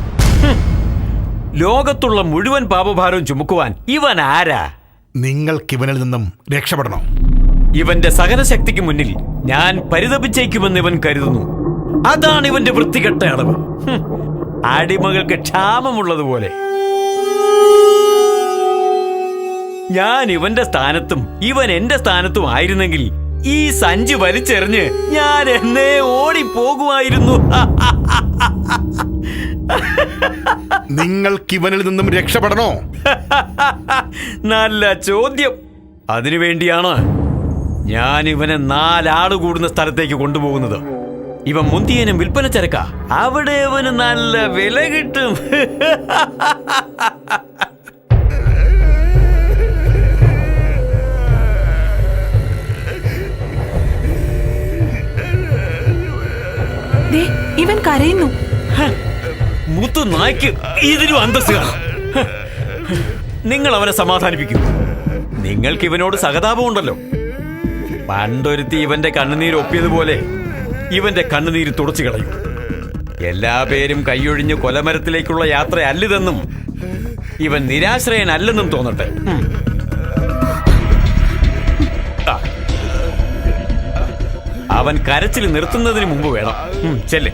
ലോകത്തുള്ള മുഴുവൻ പാപഭാരവും ചുമക്കുവാൻ ഇവൻ ആരാ? നിങ്ങൾക്കിവനിൽ നിന്നും രക്ഷപ്പെടണം. ഇവന്റെ സഹനശക്തിക്ക് മുന്നിൽ ഞാൻ പരിതപിച്ചേക്കുമെന്ന് ഇവൻ കരുതുന്നു. അതാണ് ഇവന്റെ വൃത്തികെട്ട അടവ്. അടിമകൾക്ക് ക്ഷാമമുള്ളതുപോലെ. ഞാൻ ഇവന്റെ സ്ഥാനത്തും ഇവൻ എന്റെ സ്ഥാനത്തും ആയിരുന്നെങ്കിൽ ഈ സഞ്ചി വലിച്ചെറിഞ്ഞ് ഞാൻ എന്നേ ഓടിപ്പോകുമായിരുന്നു. നിങ്ങൾക്കിവനിൽ നിന്നും രക്ഷപ്പെടണോ? നല്ല ചോദ്യം. അതിനുവേണ്ടിയാണ് ഞാൻ ഇവനെ 4 ആട് കൂടുന്ന സ്ഥലത്തേക്ക് കൊണ്ടുപോകുന്നത്. ഇവൻ മുന്തിയനും വിൽപ്പന ചരക്ക. അവിടെ ഇവന് നല്ല വില കിട്ടും. ഇവൻ കരയുന്നു. മുത്തു നായ്ക്ക് ഇതിലും അന്തസ്സ് കാണും. നിങ്ങൾ അവനെ സമാധാനിപ്പിക്കൂ. നിങ്ങൾക്ക് ഇവനോട് സഹതാപമുണ്ടല്ലോ. പണ്ടൊരുത്തി ഇവന്റെ കണ്ണുനീര് ഒപ്പിയതുപോലെ ഇവന്റെ കണ്ണുനീര് തുടച്ചു കളയും. എല്ലാ പേരും കൈയൊഴിഞ്ഞ് കൊലമരത്തിലേക്കുള്ള യാത്രയല്ലിതെന്നും ഇവൻ നിരാശ്രയനല്ലെന്നും തോന്നട്ടെ. അവൻ കരച്ചിൽ നിർത്തുന്നതിന് മുമ്പ് വേണം. ചെല്ല്.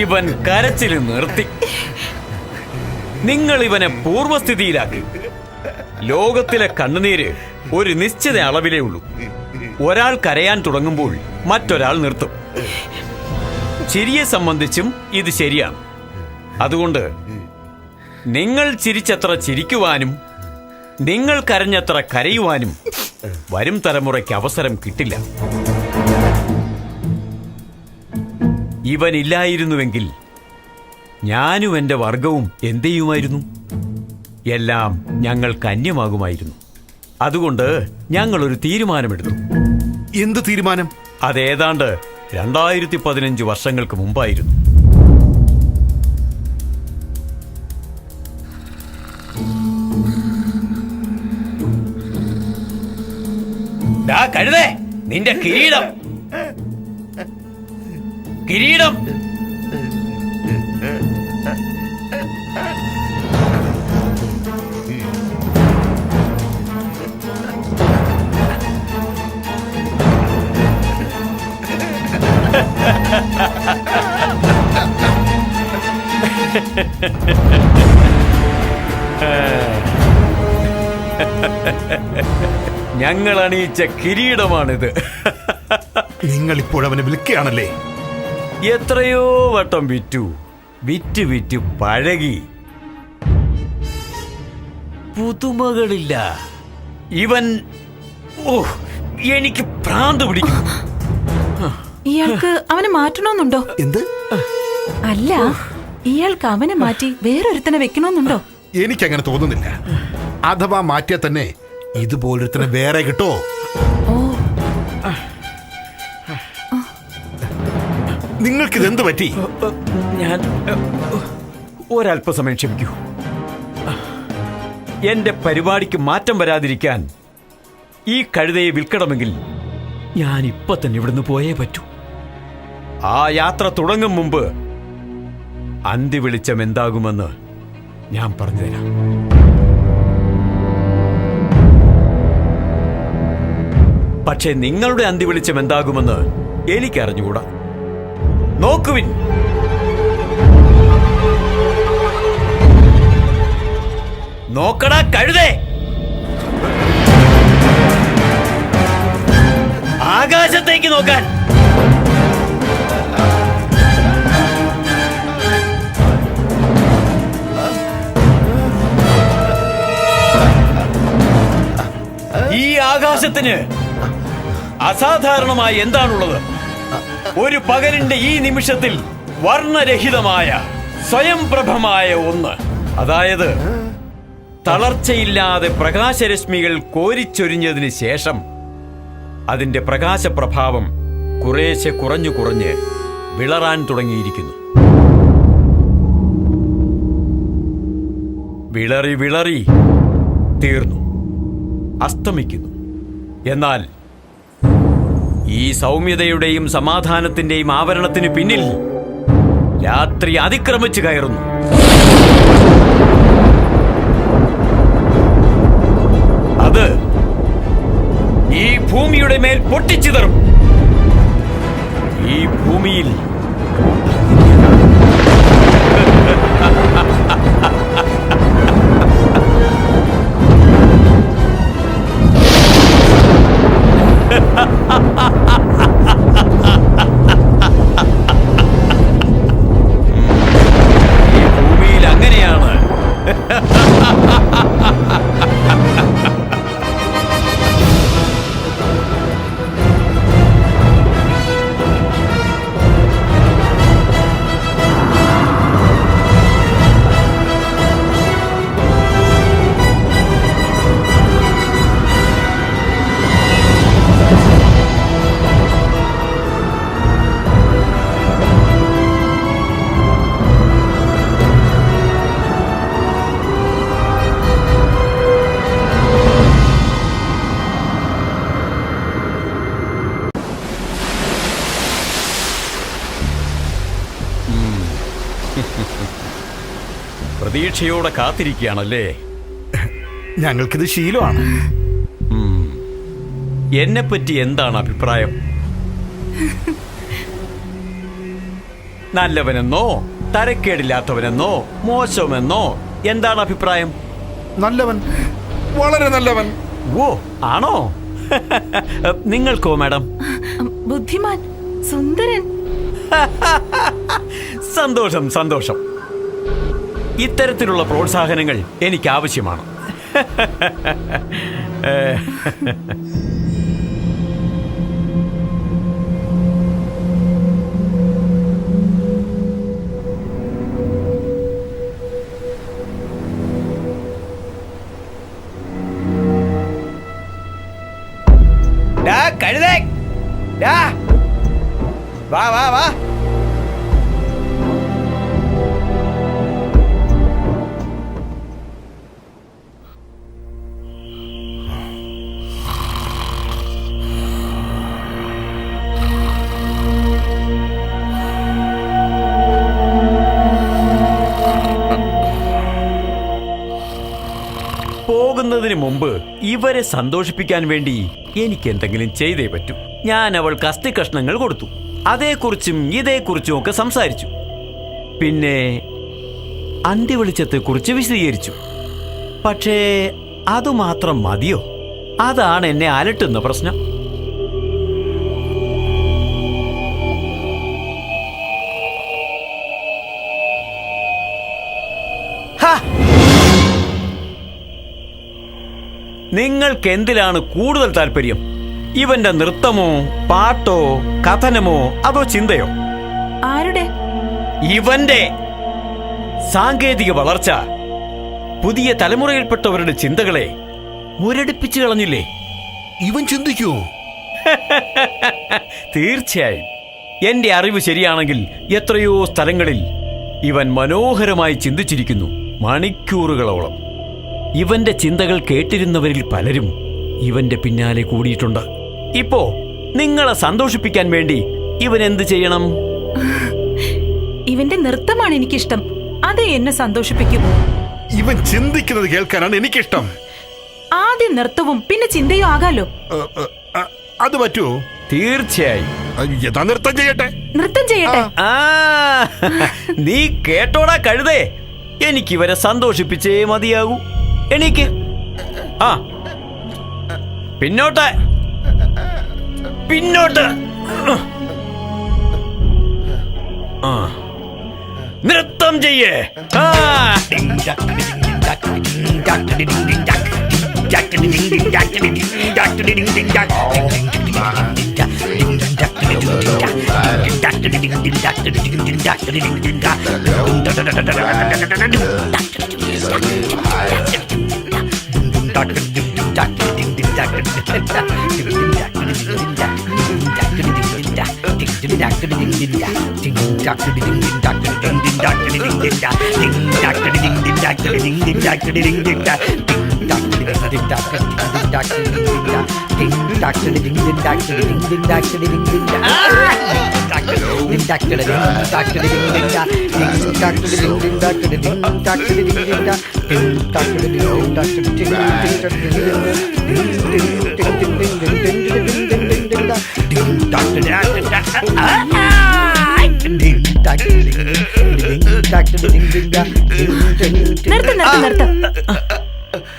ഇവൻ കരച്ചിൽ നിർത്തി. നിങ്ങൾ ഇവനെ പൂർവസ്ഥിതിയിലാക്കി. ലോകത്തിലെ കണ്ണുനീര് ഒരു നിശ്ചിത അളവിലേ ഉള്ളൂ. ഒരാൾ കരയാൻ തുടങ്ങുമ്പോൾ മറ്റൊരാൾ നിർത്തും. ചിരിയെ സംബന്ധിച്ചും ഇത് ശരിയാണ്. അതുകൊണ്ട് നിങ്ങൾ ചിരിച്ചത്ര ചിരിക്കുവാനും നിങ്ങൾ കരഞ്ഞത്ര കരയുവാനും വരും തലമുറയ്ക്ക് അവസരം കിട്ടില്ല. ഇവനില്ലായിരുന്നുവെങ്കിൽ ഞാനും എൻ്റെ വർഗവും എന്ത് ചെയ്യുമായിരുന്നു? എല്ലാം ഞങ്ങൾക്ക് അന്യമാകുമായിരുന്നു. അതുകൊണ്ട് ഞങ്ങളൊരു തീരുമാനമെടുത്തു. എന്ത് തീരുമാനം? അതേതാണ്ട് 2015 വർഷങ്ങൾക്ക് മുമ്പായിരുന്നു. കഴുതേ, നിന്റെ കിരീടം കിരീടം ഞങ്ങൾ അണിയിച്ച കിരീടമാണിത്. നിങ്ങൾ ഇപ്പോഴവനെ വിൽക്കുകയാണല്ലേ? എത്രയോ വട്ടം വിറ്റു വിറ്റ് വിറ്റ് പഴകി. പുതുമകളില്ല. ഇവൻ എനിക്ക് ഭ്രാന്ത് പിടിക്കും. ഇയാൾക്ക് അവനെ മാറ്റണമെന്നുണ്ടോ? എന്ത്? അല്ല, ഇയാൾക്ക് അവനെ മാറ്റി വേറൊരുത്തനെ വെക്കണമെന്നുണ്ടോ? എനിക്കങ്ങനെ തോന്നുന്നില്ല. അഥവാ മാറ്റിയാൽ തന്നെ ഇതുപോലൊരുത്തനെ വേറെ കിട്ടോ? ഓ, നിങ്ങൾക്കിതെന്ത് പറ്റി? ഞാൻ ഒരല്പസമയം ക്ഷമിക്കൂ. എന്റെ പരിപാടിക്ക് മാറ്റം വരാതിരിക്കാൻ ഈ കഴുതയെ വിൽക്കണമെങ്കിൽ ഞാൻ ഇപ്പൊ തന്നെ ഇവിടുന്ന് പോയേ പറ്റൂ. ആ യാത്ര തുടങ്ങും മുമ്പ് അന്തി വെളിച്ചം എന്താകുമെന്ന് ഞാൻ പറഞ്ഞുതരാം. പക്ഷേ നിങ്ങളുടെ അന്തി വെളിച്ചം എന്താകുമെന്ന് എനിക്കറിഞ്ഞുകൂടാ. നോക്കുവിൻ. നോക്കടാ കഴുതേ, ആകാശത്തേക്ക് നോക്കാൻ. ഈ ആകാശത്തിന് അസാധാരണമായി എന്താണുള്ളത്? ഒരു പകലിന്റെ ഈ നിമിഷത്തിൽ വർണ്ണരഹിതമായ സ്വയംപ്രഭമായ ഒന്ന്, അതായത് തളർച്ചയില്ലാതെ പ്രകാശരശ്മികൾ കോരിച്ചൊരിഞ്ഞതിന് ശേഷം അതിന്റെ പ്രകാശപ്രഭാവം കുറേശ്ശെ കുറഞ്ഞു കുറഞ്ഞ് വിളറാൻ തുടങ്ങിയിരിക്കുന്നു. വിളറി വിളറി തീർന്നു, അസ്തമിക്കുന്നു. എന്നാൽ ഈ സൗമ്യതയുടെയും സമാധാനത്തിന്റെയും ആവരണത്തിന് പിന്നിൽ രാത്രി അതിക്രമിച്ചു കയറുന്നു. അത് ഈ ഭൂമിയുടെ മേൽ പൊട്ടിച്ചിതറും. ഈ ഭൂമിയിൽ അങ്ങനെയാണ്. പ്രതീക്ഷയോടെ കാത്തിരിക്കുകയാണല്ലേ? ഞങ്ങൾക്കിത് ശീലമാണ്. എന്നെപ്പറ്റി എന്താണ് അഭിപ്രായം? നല്ലവനെന്നോ തരക്കേടില്ലാത്തവനെന്നോ മോശമെന്നോ എന്താണ് അഭിപ്രായം? നല്ലവൻ, വളരെ നല്ലവൻ. ഓ, ആണോ? നിങ്ങൾക്കോ മാഡം? ബുദ്ധിമാൻ, സുന്ദരൻ. സന്തോഷം സന്തോഷം. ഇത്തരത്തിലുള്ള പ്രോത്സാഹനങ്ങൾ എനിക്ക് ആവശ്യമാണ്. കഴുതേ, വാ വാ വാ. പോകുന്നതിന് മുമ്പ് ഇവരെ സന്തോഷിപ്പിക്കാൻ വേണ്ടി എനിക്ക് എന്തെങ്കിലും ചെയ്തേ പറ്റൂ. ഞാൻ അവൾക്ക് അസ്ഥി കഷ്ണങ്ങൾ കൊടുത്തു. അതേക്കുറിച്ചും ഇതേക്കുറിച്ചും ഒക്കെ സംസാരിച്ചു. പിന്നെ അന്ത്യവെളിച്ചത്തെക്കുറിച്ച് വിശദീകരിച്ചു. പക്ഷേ അതുമാത്രം മതിയോ? അതാണ് എന്നെ അലട്ടുന്ന പ്രശ്നം. നിങ്ങൾക്ക് എന്തിലാണ് കൂടുതൽ താല്പര്യം? ഇവന്റെ നൃത്തമോ, പാട്ടോ, കഥനമോ, അതോ ചിന്തയോ? ആരുടെ? ഇവന്റെ. സാങ്കേതിക വളർച്ച പുതിയ തലമുറയിൽപ്പെട്ടവരുടെ ചിന്തകളെ മുരടിപ്പിച്ചു കളഞ്ഞില്ലേ? ഇവൻ ചിന്തിക്കൂ. തീർച്ചയായും. എന്റെ അറിവ് ശരിയാണെങ്കിൽ എത്രയോ സ്ഥലങ്ങളിൽ ഇവൻ മനോഹരമായി ചിന്തിച്ചിരിക്കുന്നു, മണിക്കൂറുകളോളം. ഇവന്റെ ചിന്തകൾ കേട്ടിരുന്നവരിൽ പലരും ഇവന്റെ പിന്നാലെ കൂടിയിട്ടുണ്ട്. ഇപ്പോ നിങ്ങളെ സന്തോഷിപ്പിക്കാൻ വേണ്ടി ഇവൻ എന്ത് ചെയ്യണം? ഇവന്റെ നൃത്തമാണ് എനിക്കിഷ്ടം. അത് എന്നെ സന്തോഷിപ്പിക്കും. ഇവൻ ചിന്തിക്കുന്നത് കേൾക്കാനാണ് എനിക്കിഷ്ടം. ആദ്യം നൃത്തവും പിന്നെ ചിന്തയും ആകാലോ. അത് പറ്റുമോ? തീർച്ചയായും. നൃത്തം ചെയ്യട്ടെ. നൃത്തം ചെയ്യട്ടെ. നീ കേട്ടോടാ കഴുതേ, എനിക്കിവരെ സന്തോഷിപ്പിച്ചേ മതിയാകൂ. എണീക്ക്. ആ, പിന്നോട്ട് പിന്നോട്ട്. നൃത്തം ചെയ്യേ.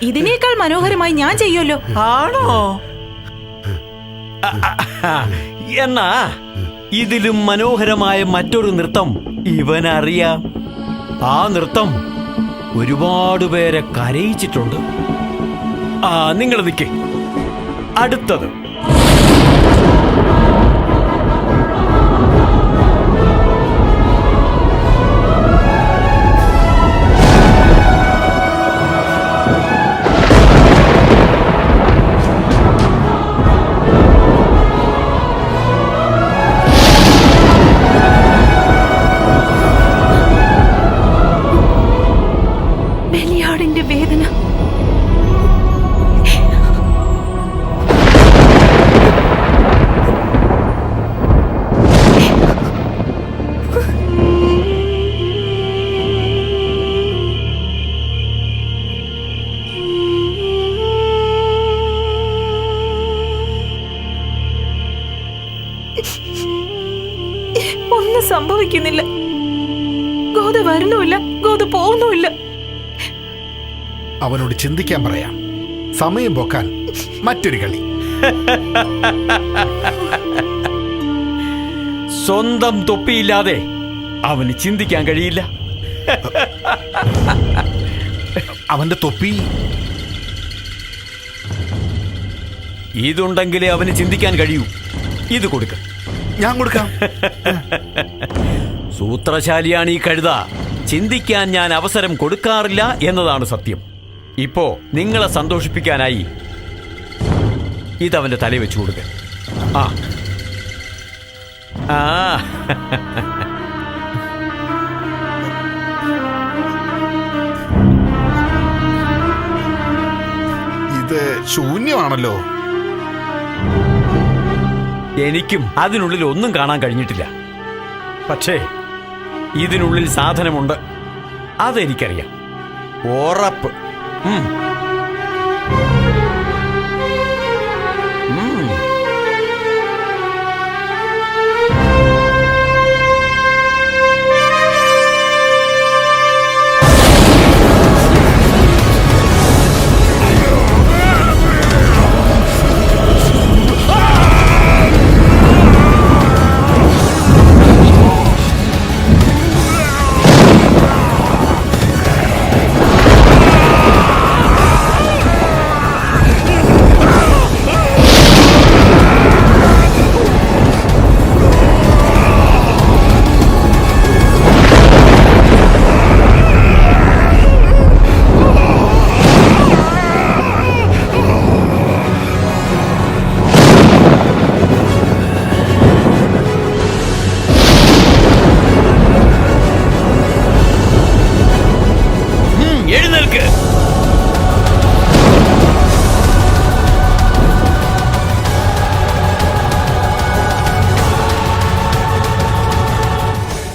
ഇതിനേക്കാൾ മനോഹരമായി ഞാൻ ചെയ്യുമല്ലോ. ആണോ? എന്നാ ഇതിലും മനോഹരമായ മറ്റൊരു നൃത്തം ഇവനറിയാം. ആ നൃത്തം ഒരുപാട് പേരെ കരയിച്ചിട്ടുണ്ട്. നിങ്ങൾ നിൽക്കേ. അടുത്തത് ബലിയാടിന്റെ വേദന. ഒന്നും സംഭവിക്കുന്നില്ല. ഗോത വരുന്നുമില്ല, ഗോത പോകുന്നുമില്ല. അവനോട് ചിന്തിക്കാൻ പറയാം. സമയം പോക്കാൻ മറ്റൊരു കളി. സ്വന്തം തൊപ്പിയില്ലാതെ അവന് ചിന്തിക്കാൻ കഴിയില്ല. അവന്റെ തൊപ്പി ഇതുണ്ടെങ്കിലേ അവന് ചിന്തിക്കാൻ കഴിയൂ. ഇത് കൊടുക്ക. ഞാൻ കൊടുക്കാം. സൂത്രശാലിയാണ് ഈ കഴുത. ചിന്തിക്കാൻ ഞാൻ അവസരം കൊടുക്കാറില്ല എന്നതാണ് സത്യം. ഇപ്പോ നിങ്ങളെ സന്തോഷിപ്പിക്കാനായി ഇതവന്റെ തലയിൽ വെച്ചു കൊടുക്ക. ഇത് ശൂന്യമാണല്ലോ. എനിക്കും അതിനുള്ളിൽ ഒന്നും കാണാൻ കഴിഞ്ഞിട്ടില്ല. പക്ഷേ ഇതിനുള്ളിൽ സാധനമുണ്ട്, അതെനിക്കറിയാം. ഉറപ്പ്.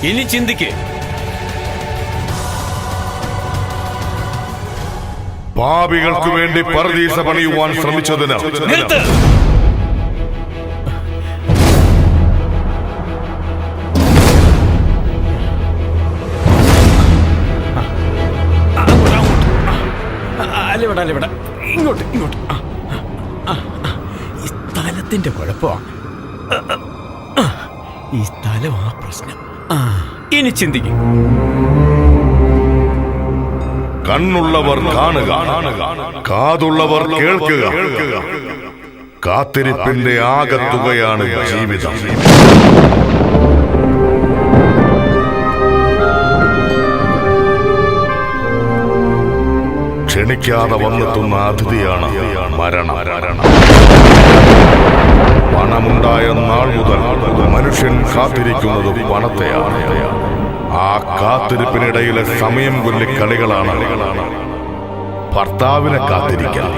ഇനി ചിന്തിക്ക്. പാപികൾക്ക് വേണ്ടി പർദീസ പണിയുവാൻ ശ്രമിച്ചതിന് നിർത്ത്. അല്ലിവിടെ ഇങ്ങോട്ട് ഇങ്ങോട്ട്. ഈ സ്ഥലത്തിന്റെ കുഴപ്പമാണ്. ഈ സ്ഥലം ആ പ്രശ്നം. ഇനി ചിന്തിക്കും. കണ്ണുള്ളവർ കാണുക, കാതുള്ളവർ കേൾക്കുക. കാത്തിരിപ്പിന്റെ ആകത്തുകയാണ് ജീവിതം. ക്ഷണിക്കാതെ വന്നെത്തുന്ന അതിഥിയാണ് മരണം. പണമുണ്ടായ നാൾ മുതൽ മനുഷ്യൻ കാത്തിരിക്കുന്നത് പണത്തെയാണ്. ആ കാത്തിരിപ്പിനിടയിലെ സമയം കൊല്ലി കളികളാണ് ഭർത്താവിനെ കാത്തിരിക്കാൻ,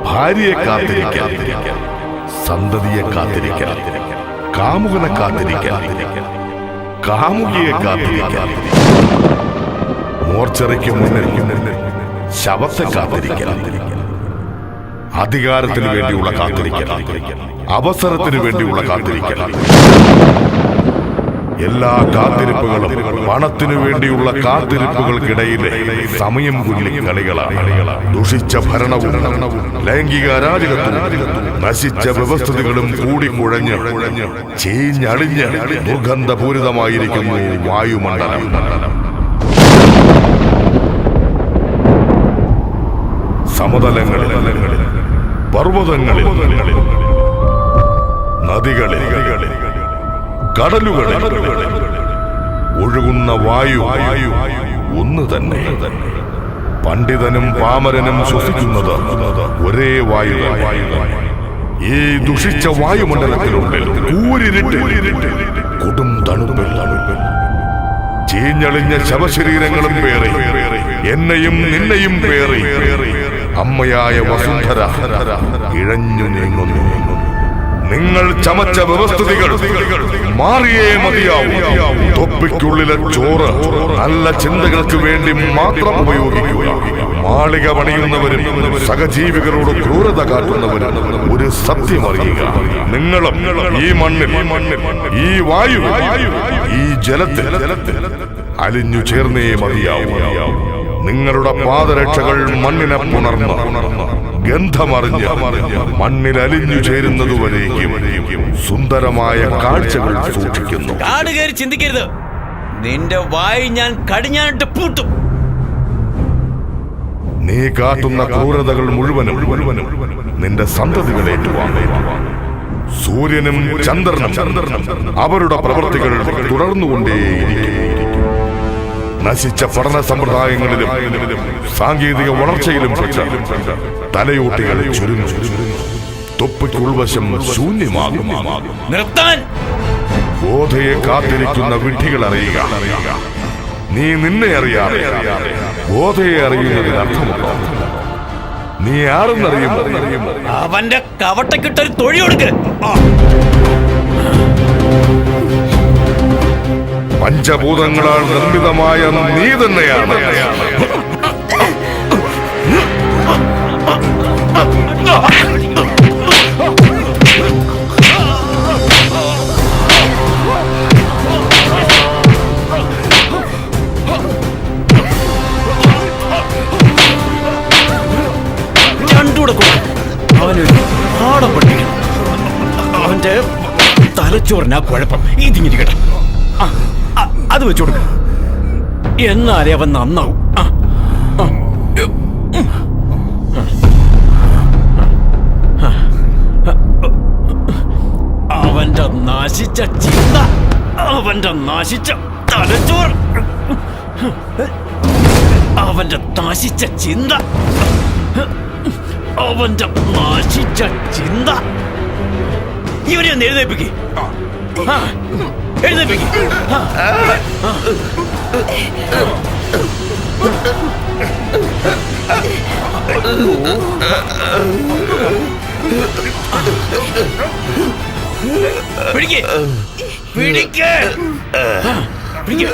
ഭാര്യയെ കാത്തിരിക്കാൻ, സന്തതിയെ കാത്തിരിക്കാൻ, കാമുകനെ കാത്തിരിക്കാൻ, കാമുകിയെ കാത്തിരിക്കാൻ, മോർച്ചറിക്ക് മുന്നിൽ ശവത്തെ കാത്തിരിക്കാൻ, അധികാരത്തിന് വേണ്ടിയുള്ള കാത്തിരിക്കൽ, അവസരത്തിന് വേണ്ടിയുള്ള കാത്തിരിക്കൽ. എല്ലാ കാത്തിരിപ്പുകളും പണത്തിനു വേണ്ടിയുള്ള കാത്തിരിപ്പുകൾക്കിടയിലെ സമയം കൊല്ലി കളികളാണ്. ദുഷിച്ച ഭരണവും ലൈംഗിക അരാജകത്വവും നശിച്ച വ്യവസ്ഥിതികളും കൂടിക്കുഴഞ്ഞ് ചീഞ്ഞളിഞ്ഞ് ദുർഗന്ധപൂരിതമായിരിക്കുന്നു വായുമണ്ഡലം. സമതലങ്ങളിൽ, പർവ്വതങ്ങളിൽ, നദികളിൽ, കടലുകളിൽ ഒഴുകുന്ന വായു ഒന്ന് തന്നെ. പണ്ഡിതനും പാമരനും ശ്വസിക്കുന്നത് ഒരേ വായു. ഈ ദുഷിച്ച വായുമണ്ഡലത്തിലുള്ളിൽ കൂരിരുട്ട്, കൊടും തണുപ്പിൽ ചീഞ്ഞളിഞ്ഞ ശവശരീരങ്ങളും പേറി, എന്നെയും നിന്നെയും പേറി അമ്മയായ വസുന്ധര ഇഴഞ്ഞു നീങ്ങുന്നു. നിങ്ങൾ ചമച്ച വ്യവസ്ഥിതികൾ മാറിയേ മതിയാവും. തൊപ്പിക്കുള്ളിലെ ചോറ് നല്ല ചിന്തകൾക്ക് വേണ്ടി മാത്രം ഉപയോഗിക്കുക. മാളിക പണിയുന്നവരും സഹജീവികളോട് ക്രൂരത കാട്ടുന്നവരും ഒരു സത്യം അറിയുക. നിങ്ങളും ഈ മണ്ണിൽ, ഈ വായു, ഈ ജലത്തിൽ അലിഞ്ഞു ചേർന്നേ മതിയാവും. നിങ്ങളുടെ പാദരക്ഷകൾ മണ്ണിനെ പുണർന്ന് ഗന്ധമറിഞ്ഞ് മണ്ണിൽ അലിഞ്ഞു ചേരുന്നതുവരേക്കും സുന്ദരമായ കാഴ്ചകൾ സൂക്ഷിക്കുന്നു. കാട് കയറി ചിന്തിക്കരുത്. നിന്റെ വായി ഞാൻ കടിഞ്ഞാനിട്ട് പൂട്ടും. നീ കാട്ടുന്ന ക്രൂരതകൾ മുഴുവനും നിന്റെ സന്തതികളെ ഏറ്റുവാങ്ങും. സൂര്യനും ചന്ദ്രനും അവരുടെ പ്രവൃത്തികൾ തുടർന്നുകൊണ്ടേയിരിക്കും. നശിച്ച പഠന സമ്പ്രദായങ്ങളിലും സാങ്കേതിക വളർച്ചയിലും തലയോട്ടികൾ ചുരുങ്ങും. തൊപ്പിക്കുൾവശം ശൂന്യമാകും. നിർത്താൻ. ബോധയെ കാത്തിരിക്കുന്ന വിഡ്ഢികൾ അറിയുക. നീ നിന്നെ അറിയാതെ ബോധയെ അറിയുന്നതിന് അർത്ഥമുണ്ടോ? നീ ആരെന്നറിയുമോ? അവന്റെ കവട്ടക്കിട്ടൊരു തൊഴി കൊടുക്ക്. പഞ്ചഭൂതങ്ങളാൽ നിർമ്മിതമായ നീ തന്നെയാണ് രണ്ടൂടെ അവനൊരു പാഠം പഠിക്കണം. അവന്റെ തലച്ചോറിനാ കുഴപ്പം. ഇതിങ്ങനെ കേട്ടോ, അത് വെച്ചു കൊടുക്ക. എന്നാലേ അവൻ നന്നാവും. അവന്റെ നാശിച്ച ചിന്ത, അവന്റെ നാശിച്ച തലച്ചോർ, അവന്റെ നാശിച്ച ചിന്ത, അവന്റെ നാശിച്ച ചിന്ത. ഇവനെ ഒന്ന് എഴുന്നേപ്പിക്കേ, എഴുന്നേപ്പിക്കേ. പിടിക്കേ, പിടിക്കേ. പിടിക്ക്.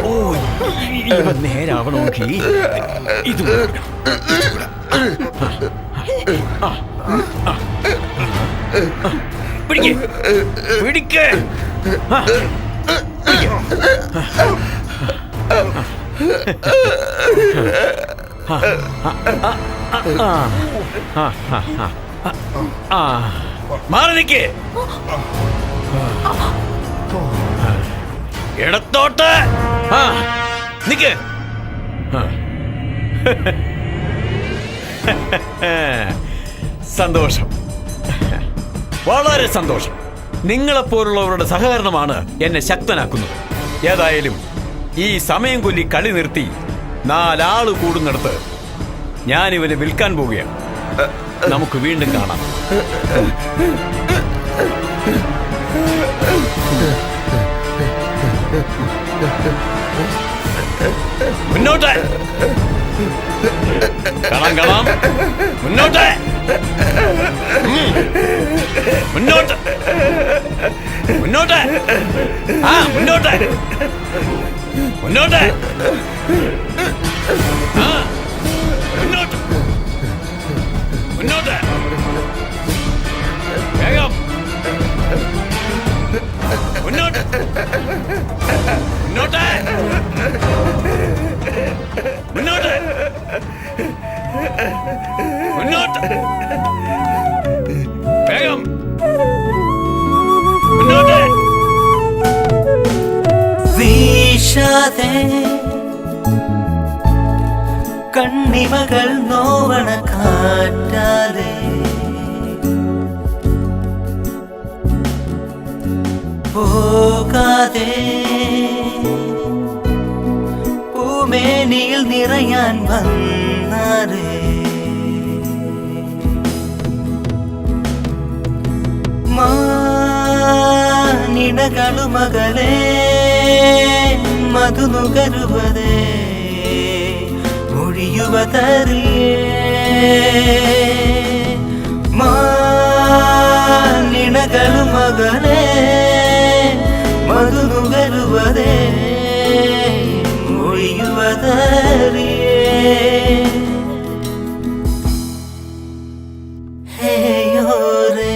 ഓ, ഇവ നേരാവണമെങ്കിൽ ഇത് പിടിക്ക് പിടിക്ക്. മാറി നിക്ക്. ഇടത്തോട്ട് നിക്ക്. സന്തോഷം, വളരെ സന്തോഷം. നിങ്ങളെപ്പോലുള്ളവരുടെ സഹകരണമാണ് എന്നെ ശക്തനാക്കുന്നത്. ഏതായാലും ഈ സമയം കൊല്ലി കളി നിർത്തി 4 ആള് കൂടുന്നിടത്ത് ഞാനിവനെ വിൽക്കാൻ പോവുകയാണ്. നമുക്ക് വീണ്ടും കാണാം. മുന്നോട്ട് കാണാം, കാണാം. മുന്നോട്ട്, മുന്നോട്ട്, മുന്നോട്ട്. മുന്നോട്ട്, മുന്നോട്ട്. മുന്നോട്ട്, മുന്നോട്ട്. വേഗം മുന്നോട്ട്, മുന്നോട്ട്, മുന്നോട്ട്, മുന്നോട്ട്. വേഗം മുന്നോട്ട്. വീശാതെ കണ്ണിമകൾ നോവണ കാറ്റാതെ പോകാതെ പൂമേനിയിൽ നിറയാൻ വന്നാരേ മാനിടകളുമകലേ മധുനുകരുവതേ മൊഴിയുവതറിയേ മാനിടകളുമകലേ മധുനുകരുവതേ മൊഴിയുവതറിയേ ഹേയോരേ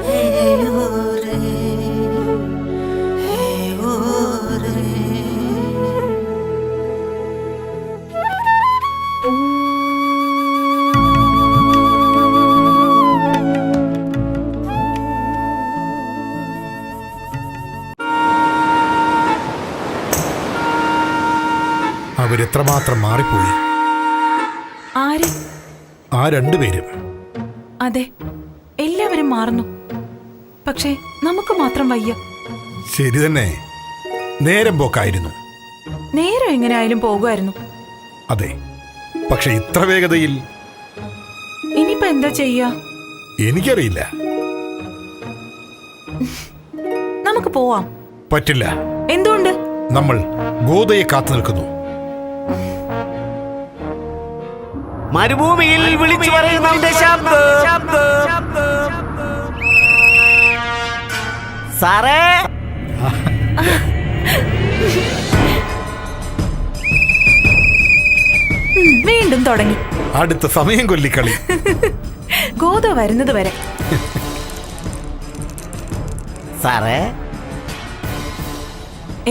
ഹേയോരേ ഹേയോരേ. അവരെത്രമാത്രം മാറിപ്പോയി ആര്? ആ 2 പേരും. അതെ, എല്ലാവരും മാറുന്നു. പക്ഷേ നമുക്ക് മാത്രം വയ്യ. ശരി തന്നെ, നേരം പോക്കായിരുന്നു. നേരം എങ്ങനെയായാലും പോകുമായിരുന്നു. അതെ, പക്ഷെ ഇത്ര വേഗതയിൽ ഇനിയിപ്പോ എന്താ ചെയ്യാ? എനിക്കറിയില്ല. നമുക്ക് പോവാം. പറ്റില്ല. എന്തുകൊണ്ട്? നമ്മൾ ഗോദയെ കാത്തു നിൽക്കുന്നു. മരുഭൂമിയിൽ വിളിച്ചു പറയുന്ന അവന്റെ ശബ്ദം. സാറേ, വീണ്ടും തുടങ്ങി അടുത്ത സമയം കൊല്ലിക്കളി. ഗോദ വരുന്നത് വരെ. സാറേ,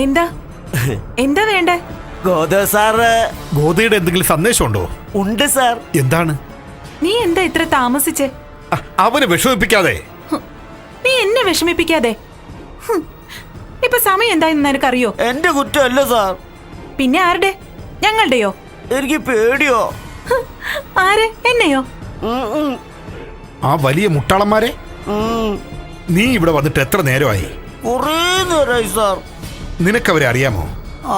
എന്താ എന്താ വേണ്ടേ? ഗോദ സാറ്. ഗോദയുടെ എന്തെങ്കിലും സന്ദേശമുണ്ടോ? ഉണ്ട് സാർ. എന്താണ്? നീ എന്താ ഇത്ര താമസിച്ചേ? അവനെ വിഷമിപ്പിക്കാതെ. നീ എന്നെ വിഷമിപ്പിക്കാതെ. ഇപ്പൊ സമയം എന്തായെന്ന് നിനക്കറിയോ? എന്റെ കുറ്റമല്ല സാർ. പിന്നെ ആരുടെ? ഞങ്ങളുടെയോ? എനിക്ക് പേടിയോ. ആരെ? എന്നെയോ? ആ വലിയ മുട്ടാളന്മാരെ? നീ ഇവിടെ വന്നിട്ട് എത്ര നേരമായി? കുറേ നേരമായി സാർ. നിനക്കവരെ അറിയാമോ?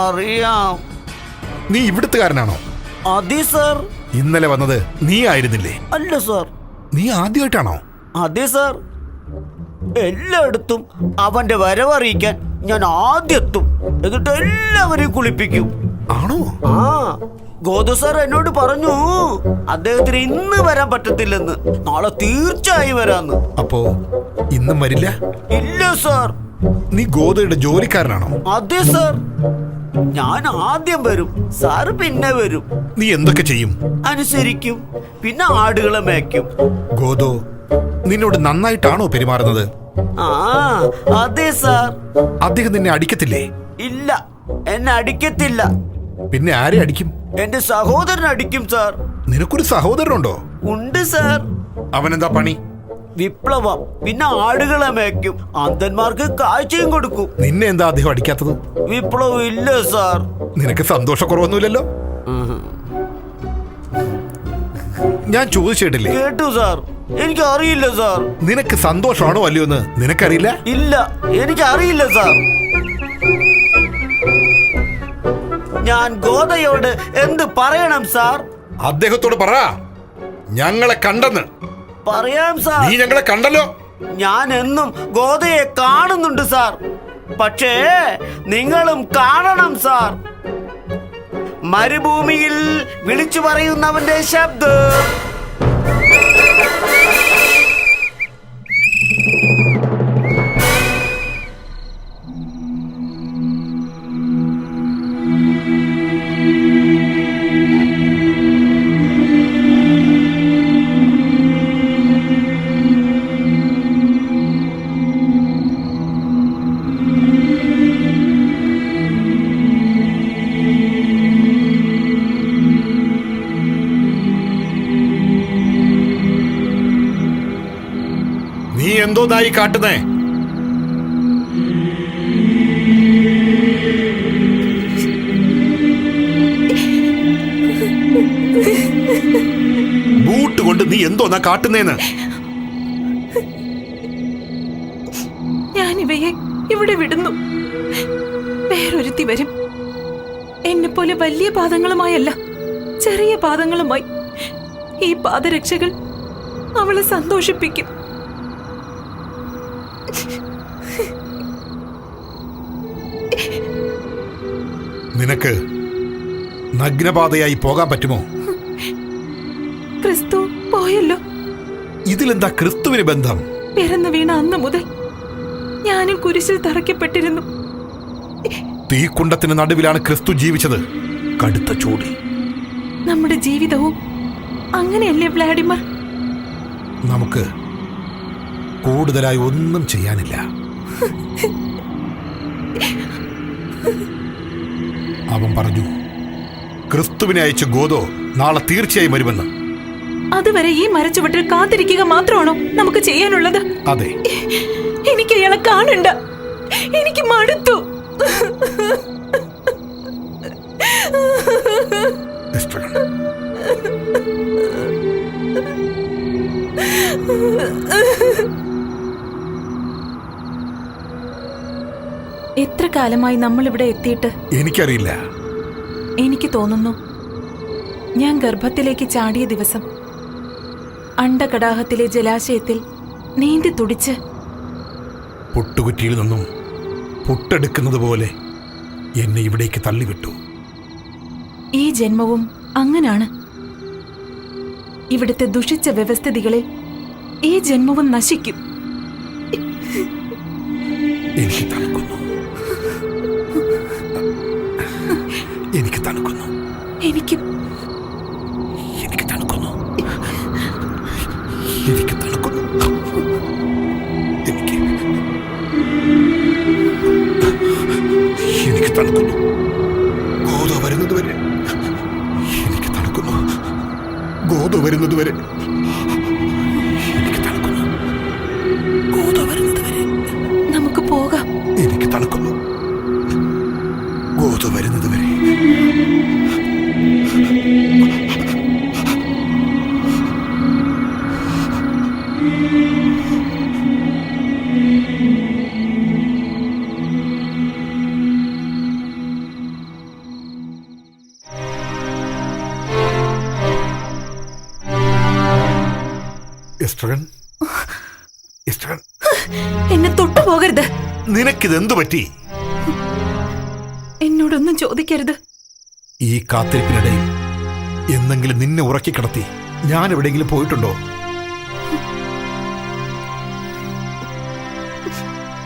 അറിയാം. നീ ഇവിടുത്തുകാരനാണോ? അതെ സാർ. ഇന്നലെ വന്നത് നീ ആയിരുന്നില്ലേ? അല്ല സാർ. നീ ആദ്യമായിട്ടാണോ? അതെ സാർ. എല്ലായിടത്തും അവന്റെ വരവറിയിക്കാൻ ഞാൻ ആദ്യത്തും, എന്നിട്ട് എല്ലാവരെയും കുളിപ്പിക്കും. ആണോ? ആ, ഗോദു സാർ എന്നോട് പറഞ്ഞു അദ്ദേഹത്തിന് ഇന്ന് വരാൻ പറ്റത്തില്ലെന്ന്, നാളെ തീർച്ചയായും വരാന്ന്. അപ്പോ ഇന്നും വരില്ല? ഇല്ല സാർ. നീ ഗോതയുടെ ജോലിക്കാരനാണോ? അതെ സാർ. ഞാൻ ആദ്യം വരും, സാർ പിന്നെ വരും. നീ എന്തൊക്കെ ചെയ്യും? അനുസരിക്കും, പിന്നെ ആടുകളെ മേയ്ക്കും. ഗോതോ നിന്നോട് നന്നായിട്ടാണോ പെരുമാറുന്നത്? ആ അതെ സാർ. അദ്ദേഹം നിന്നെ അടിക്കത്തില്ലേ? ഇല്ല, എന്നെ അടിക്കത്തില്ല. പിന്നെ ആരെ അടിക്കും? എന്റെ സഹോദരൻ അടിക്കും സാർ. നിനക്കൊരു സഹോദരനുണ്ടോ? ഉണ്ട് സാർ. അവനെന്താ പണി? വിപ്ലവം, പിന്നെ ആടുകളെ മേയ്ക്കും, അന്ധന്മാർക്ക് കാഴ്ചയും കൊടുക്കും. നിന്നെ എന്താ അദ്ദേഹം അടിക്കാത്തത്? വിപ്ലവം ഇല്ല സാർ. നിനക്ക് സന്തോഷക്കുറവൊന്നുമില്ലല്ലോ? ഞാൻ ചോദിച്ചിട്ടില്ലേ? കേട്ടു സാർ. എനിക്ക് അറിയില്ല സാർ. നിനക്ക് സന്തോഷമാണോ അല്ലയോ എന്ന് നിനക്കറിയില്ല? ഇല്ല, എനിക്ക് അറിയില്ല സാർ. ഞാൻ ഗോദയോട് എന്ത് പറയണം സാർ? അദ്ദേഹത്തോട് പറ ഞങ്ങളെ കണ്ടെന്ന്. പറയാം സാർ. നീ ഞങ്ങളെ കണ്ടല്ലോ. ഞാൻ എന്നും ഗോദയെ കാണുന്നുണ്ട് സാർ. പക്ഷേ നിങ്ങളും കാണണം സാർ. മരുഭൂമിയിൽ വിളിച്ചു പറയുന്നവന്റെ ശബ്ദം. നീ എന്തോന്നായി കാട്ടുന്നേ? ബൂട്ട് കൊണ്ട് നീ എന്തോന്നാ കാട്ടുന്നേന്ന്? ഞാനിവയെ ഇവിടെ വിടുന്നു. വേറൊരുത്തി വരും. എന്നെ പോലെ വലിയ പാദങ്ങളുമായല്ല, ചെറിയ പാദങ്ങളുമായി. ഈ പാദരക്ഷകൾ അവളെ സന്തോഷിപ്പിക്കും. നിനക്ക് നഗ്നപാതയായി പോകാൻ പറ്റുമോ? ക്രിസ്തു പോയല്ലോ. ഇതിലെന്താ ക്രിസ്തുവിന് ബന്ധം? പിറന്നു വീണ അന്ന് മുതൽ ഞാനും കുരിശിൽ തറയ്ക്കപ്പെട്ടിരുന്നു. തീക്കുണ്ടത്തിന് നടുവിലാണ് ക്രിസ്തു ജീവിച്ചത്, കടുത്ത ചൂടിൽ. നമ്മുടെ ജീവിതവും അങ്ങനെയല്ലേ വ്ളാഡിമർ? നമുക്ക് കൂടുതലായി ഒന്നും ചെയ്യാനില്ല. അവൻ പറഞ്ഞു ക്രിസ്തുവിനെ അയച്ച ഗോദോ നാളെ തീർച്ചയായും വരുമെന്ന്. അതുവരെ ഈ മരച്ചുവട്ടിൽ കാത്തിരിക്കുക മാത്രമാണോ നമുക്ക് ചെയ്യാനുള്ളത്? അതെ. എനിക്ക് അയാളെ കാണണ്ട. എനിക്ക് മടുത്തു. എത്ര കാലമായി നമ്മൾ ഇവിടെ എത്തിയിട്ട്? എനിക്കറിയില്ല. എനിക്ക് തോന്നുന്നു ഞാൻ ഗർഭത്തിലേക്ക് ചാടിയ ദിവസം അണ്ടകടാഹത്തിലെ ജലാശയത്തിൽ നീന്തി തുടിച്ച് പുട്ടുകുറ്റിയിൽ നിന്നും പുട്ടെടുക്കുന്നത് പോലെ എന്നെ ഇവിടേക്ക് തള്ളിവിട്ടു. ഈ ജന്മവും അങ്ങനാണ്. ഇവിടുത്തെ ദുഷിച്ച വ്യവസ്ഥിതികളിൽ ഈ ജന്മവും നശിക്കും. എനിക്ക് തണുക്കുന്നു. എനിക്ക് തണുക്കുന്നു. എനിക്കും. എനിക്ക് തണുക്കുന്നു. എനിക്ക് തണുക്കുന്നു. എനിക്ക് എനിക്ക് തണുക്കുന്നു. ഗോദ വരുന്നത് വരെ എനിക്ക് തണുക്കുന്നു. ഗോദ വരുന്നത് വരെ എനിക്ക് തണുക്കുന്നു. ഗോദ വരുന്നത് വരെ നമുക്ക് പോകാം. എനിക്ക് തണുക്കുന്നു. ഗോദ വരുന്നത് വരെ. എസ്ട്രൻ, എസ്ട്രൻ, എന്നെ തൊട്ടു പോകരുത്. നിനക്കിതെന്തു പറ്റി? എന്നോടൊന്നും ചോദിക്കരുത്. ഈ കാത്തിരിപ്പിനിടയിൽ എന്നെങ്കിലും നിന്നെ ഉറക്കിക്കിടത്തി ഞാൻ എവിടെയെങ്കിലും പോയിട്ടുണ്ടോ?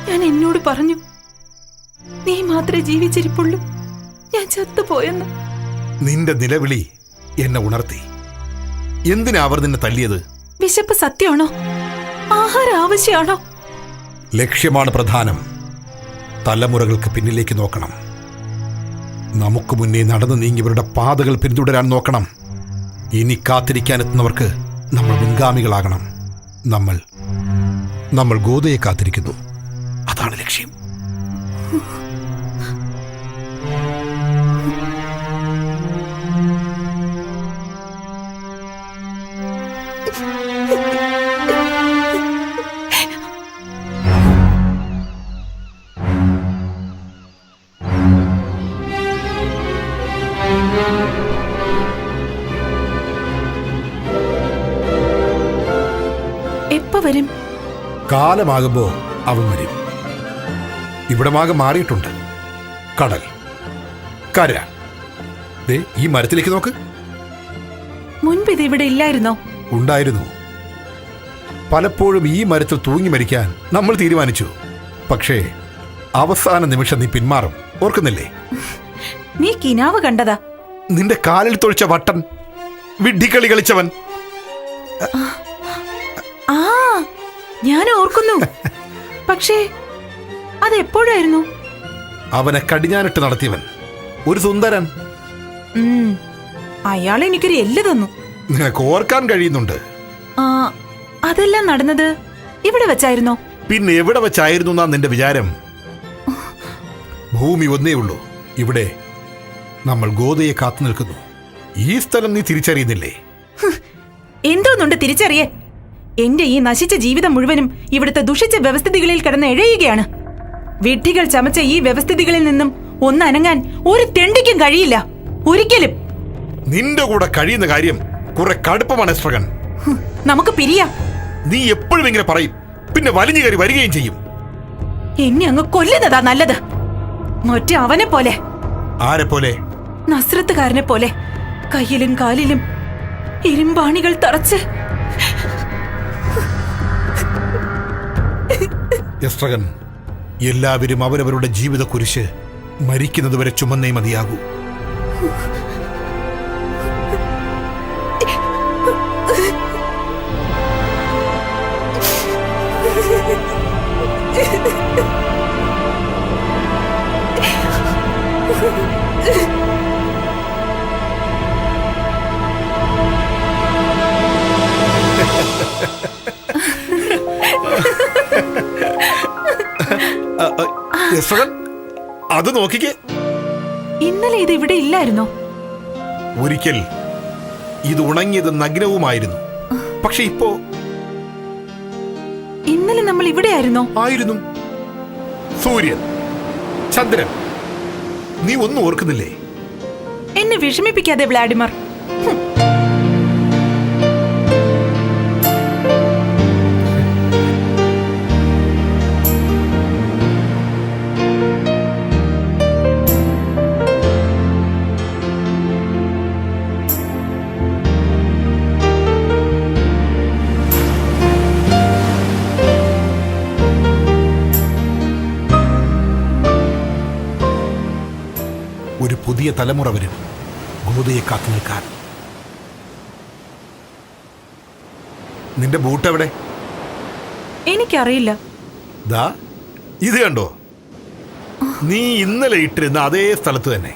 ഞാൻ എന്നോട് പറഞ്ഞു, നീ മാത്രമേ ജീവിച്ചിരിപ്പുള്ളൂ, ഞാൻ ചത്തുപോയെന്ന്. നിന്റെ നിലവിളി എന്നെ ഉണർത്തി. എന്തിനാ അവർ നിന്നെ തല്ലിയത്? വിശപ്പ് സത്യമാണോ? ആഹാരം ആവശ്യമാണോ? ലക്ഷ്യമാണ് പ്രധാനം. തലമുറകൾക്ക് പിന്നിലേക്ക് നോക്കണം. നമുക്ക് മുന്നേ നടന്നു നീങ്ങിയവരുടെ പാതകൾ പിന്തുടരാൻ നോക്കണം. ഇനി കാത്തിരിക്കാനെത്തുന്നവർക്ക് നമ്മൾ മുൻഗാമികളാകണം. നമ്മൾ ഗോതയെ കാത്തിരിക്കുന്നു. അതാണ് ലക്ഷ്യം. എപ്പ വരും? കാലമാകുമ്പോ അവൻ വരും. ഇവിടമാകെ മാറിയിട്ടുണ്ട്. കടൽ, കര. ദേ ഈ മരത്തിലേക്ക് നോക്ക്. മുൻപ് ഇത് ഇവിടെ ഇല്ലായിരുന്നോ? ഉണ്ടായിരുന്നു. പലപ്പോഴും ഈ മരത്തിൽ തൂങ്ങി മരിക്കാൻ നമ്മൾ തീരുമാനിച്ചു. പക്ഷേ അവസാന നിമിഷം നീ പിന്മാറും. ഓർക്കുന്നില്ലേ? നീ കിനാവ് കണ്ടതാ. നിന്റെ കാലിൽ തൊഴിച്ച വട്ടൻ, വിഡ്ഢിക്കളി കളിച്ചവൻ. ആ, ഞാൻ ഓർക്കുന്നു. പക്ഷേ അതെപ്പോഴായിരുന്നു? അവനെ കടിഞ്ഞാനിട്ട് നടത്തിയവൻ, ഒരു സുന്ദരൻ. അയാൾ എനിക്കൊരു എല്ല് തന്നു. നിനക്ക് ഓർക്കാൻ കഴിയുന്നുണ്ട്. ആ, അതെല്ലാം നടന്നത് ഇവിടെ വെച്ചായിരുന്നോ? പിന്നെ എവിടെ വെച്ചായിരുന്നു എന്നാ നിന്റെ വിചാരം? ഭൂമി ഒന്നേ ഉള്ളൂ. ഇവിടെ നമ്മൾ ഗോതയെ കാത്തു നിൽക്കുന്നു. ഈ സ്ഥലം നീ തിരിച്ചറിയുന്നില്ലേ? എന്തോന്നുണ്ട് തിരിച്ചറിയേ? എന്റെ ഈ നശിച്ച ജീവിതം മുഴുവനും ഇവിടുത്തെ ദുഷിച്ച വ്യവസ്ഥിതികളിൽ കിടന്ന് എഴയുകയാണ്. വിഡ്ഢികൾ ചമച്ച ഈ വ്യവസ്ഥിതികളിൽ നിന്നും ഒന്നനങ്ങാൻ ഒരു തെണ്ടിക്കും കഴിയില്ല, ഒരിക്കലും. നിന്റെ കൂടെ കഴിയുന്ന കാര്യം കുറെ കടുപ്പമാണ് എസ്ട്രഗൻ. നമുക്ക് പിരിയാം. നീ എപ്പോഴും ഇങ്ങനെ പറയും, പിന്നെ വലിഞ്ഞു കയറി വരികയും ചെയ്യും. എന്നെ അങ്ങ് കൊല്ലുന്നതാ നല്ലത്. മറ്റേ അവനെ പോലെ. ആരെ പോലെ? നസ്രത്തുകാരനെ പോലെ. കയ്യിലും കാലിലും ഇരുമ്പാണികൾ തറച്ച്. എസ്ട്രഗൻ, എല്ലാവരും അവരവരുടെ ജീവിത കുരിശ് മരിക്കുന്നതുവരെ ചുമന്നേ മതിയാകൂ. അത് നോക്കിക്കേ. ഇന്നലെ ഇത് ഇവിടെ ഇല്ലായിരുന്നോ? ഒരിക്കൽ ഇത് ഉണങ്ങിയത് നഗ്നവുമായിരുന്നു. പക്ഷെ ഇപ്പോ? ഇന്നലെ നമ്മൾ ഇവിടെ ആയിരുന്നോ? ആയിരുന്നു. സൂര്യൻ, ചന്ദ്രൻ, നീ ഒന്നും ഓർക്കുന്നില്ലേ? എന്നെ വിഷമിപ്പിക്കാതെ വ്ളാഡിമർ. ഒരു പുതിയ തലമുറ വരും ഗോതയെ കാത്തു നിൽക്കാൻ. നിന്റെ ബൂട്ട് എവിടെ? എനിക്കറിയില്ല. ദാ ഇത് കണ്ടോ? നീ ഇന്നലെ ഇട്ടിരുന്ന അതേ സ്ഥലത്ത് തന്നെ.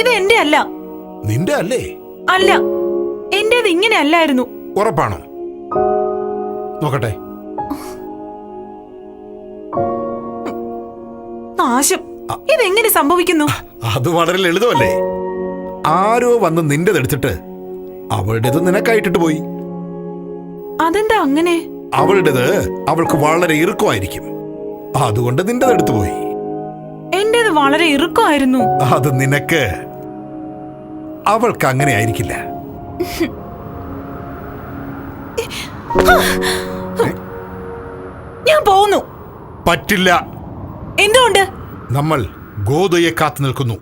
ഇത് എന്റെ അല്ല. നിന്റെ അല്ലേ? അല്ല, എന്റേത് ഇങ്ങനെ അല്ലായിരുന്നു. ഉറപ്പാണോ? നോക്കട്ടെ. നാശം, ഇതെങ്ങനെ സംഭവിക്കുന്നു? അത് വളരെ ലളിതമല്ലേ. ആരോ വന്ന് നിന്റെതെടുത്തിട്ട് അവളുടേത് നിനക്കായിട്ടിട്ട് പോയി. അതെന്താ അങ്ങനെ? അവളുടേത് അവൾക്ക് വളരെ ഇറുക്കമായിരിക്കും, അതുകൊണ്ട് നിന്റെതെടുത്തു പോയി. എന്റെ എന്റേത് വളരെ ഇറുക്കമായിരുന്നു. അത് നിനക്ക്, അവൾക്ക് അങ്ങനെ ആയിരിക്കില്ല. ഞാൻ പോകുന്നു. പറ്റില്ല. എന്തുകൊണ്ട്? നമ്മൾ ഗോദയെ കാത്തു നിൽക്കുന്നു.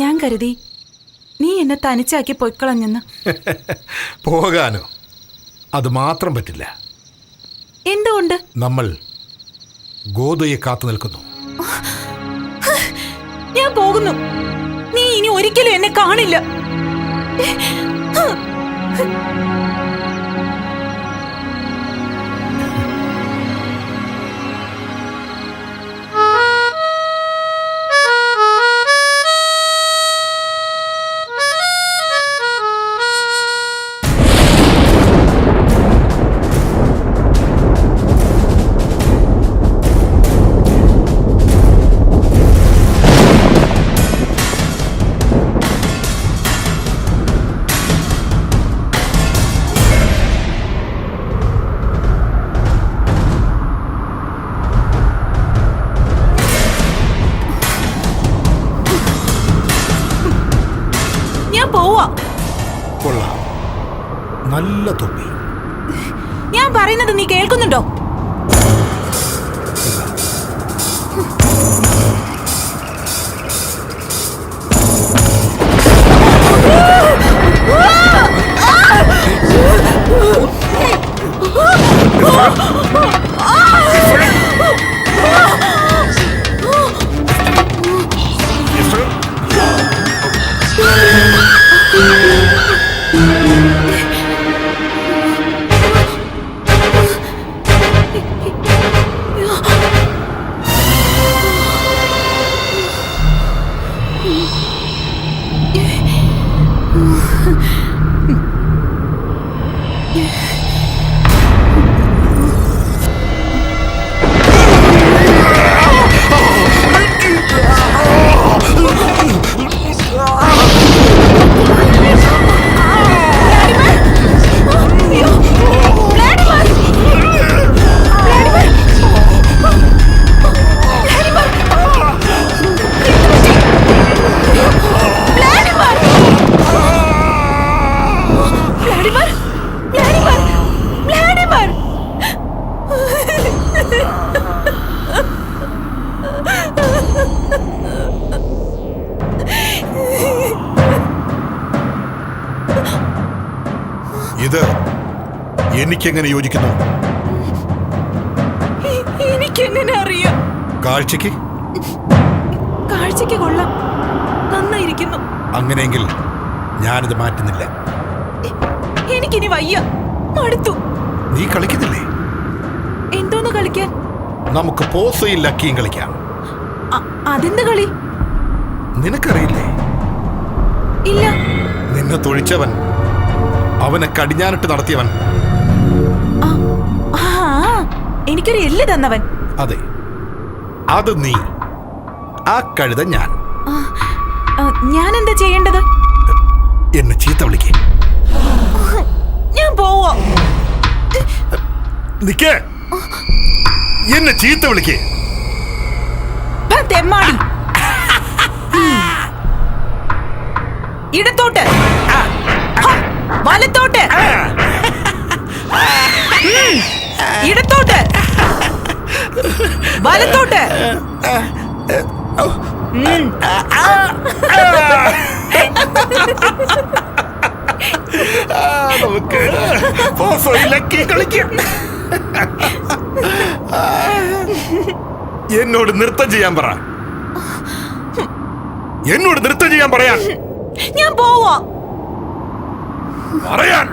ഞാൻ കരുതി നീ എന്നെ തനിച്ചാക്കി പൊയ്ക്കളഞ്ഞെന്ന്. പോകാനോ? അത് മാത്രം പറ്റില്ല. എന്തുകൊണ്ട്? നമ്മൾ ഗോദയെ കാത്തു നിൽക്കുന്നു. ഞാൻ പോകുന്നു. നീ ഇനി ഒരിക്കലും എന്നെ കാണില്ല. കൊള്ളാം, നല്ല തൊപ്പി. ഞാൻ പറയുന്നത് നീ കേൾക്കുന്നുണ്ടോ? ഇത് എനിക്കെങ്ങനെ യോജിക്കുന്നു? എനിക്കെങ്ങനെ അറിയാം? കാഴ്ചക്ക് കാഴ്ചക്ക് കൊള്ളാം, നന്നായിരിക്കുന്നു. അങ്ങനെയെങ്കിൽ ഞാനിത് മാറ്റുന്നില്ല. എനിക്കിനി വയ്യ, മടുത്തു. നീ കളിക്കുന്നില്ലേ? എന്തോന്ന് കളിക്കാൻ? നമുക്ക് പോസയും ലക്കിയും കളിക്കാം. അതെന്ത് കളി? നിനക്കറിയില്ലേ? ഇല്ല. നിന്നെ തൊഴിച്ചവൻ, അവനെ കടിഞ്ഞാനിട്ട് നടത്തിയവൻ. എനിക്കൊരു എല്ല് തന്നവൻ. അതെ, അത് നീ. ആ കഴുത ഞാൻ. ഞാൻ എന്താ ചെയ്യേണ്ടത്? എന്നെ ചീത്ത വിളിക്കേ. ഞാൻ പോവോ? നിക്കേ, എന്നെ ചീത്ത വിളിക്കേ. തെമ്മാടി. ഇടത്തോട്ട്, വലത്തോട്ട്, ഇടത്തോട്ട്, വലത്തോട്ട്. നമുക്ക് കളിക്കാം. എന്നോട് നൃത്തം ചെയ്യാൻ പറ. എന്നോട് നൃത്തം ചെയ്യാൻ പറയാൻ. ഞാൻ പോവാ. പറയാൻ.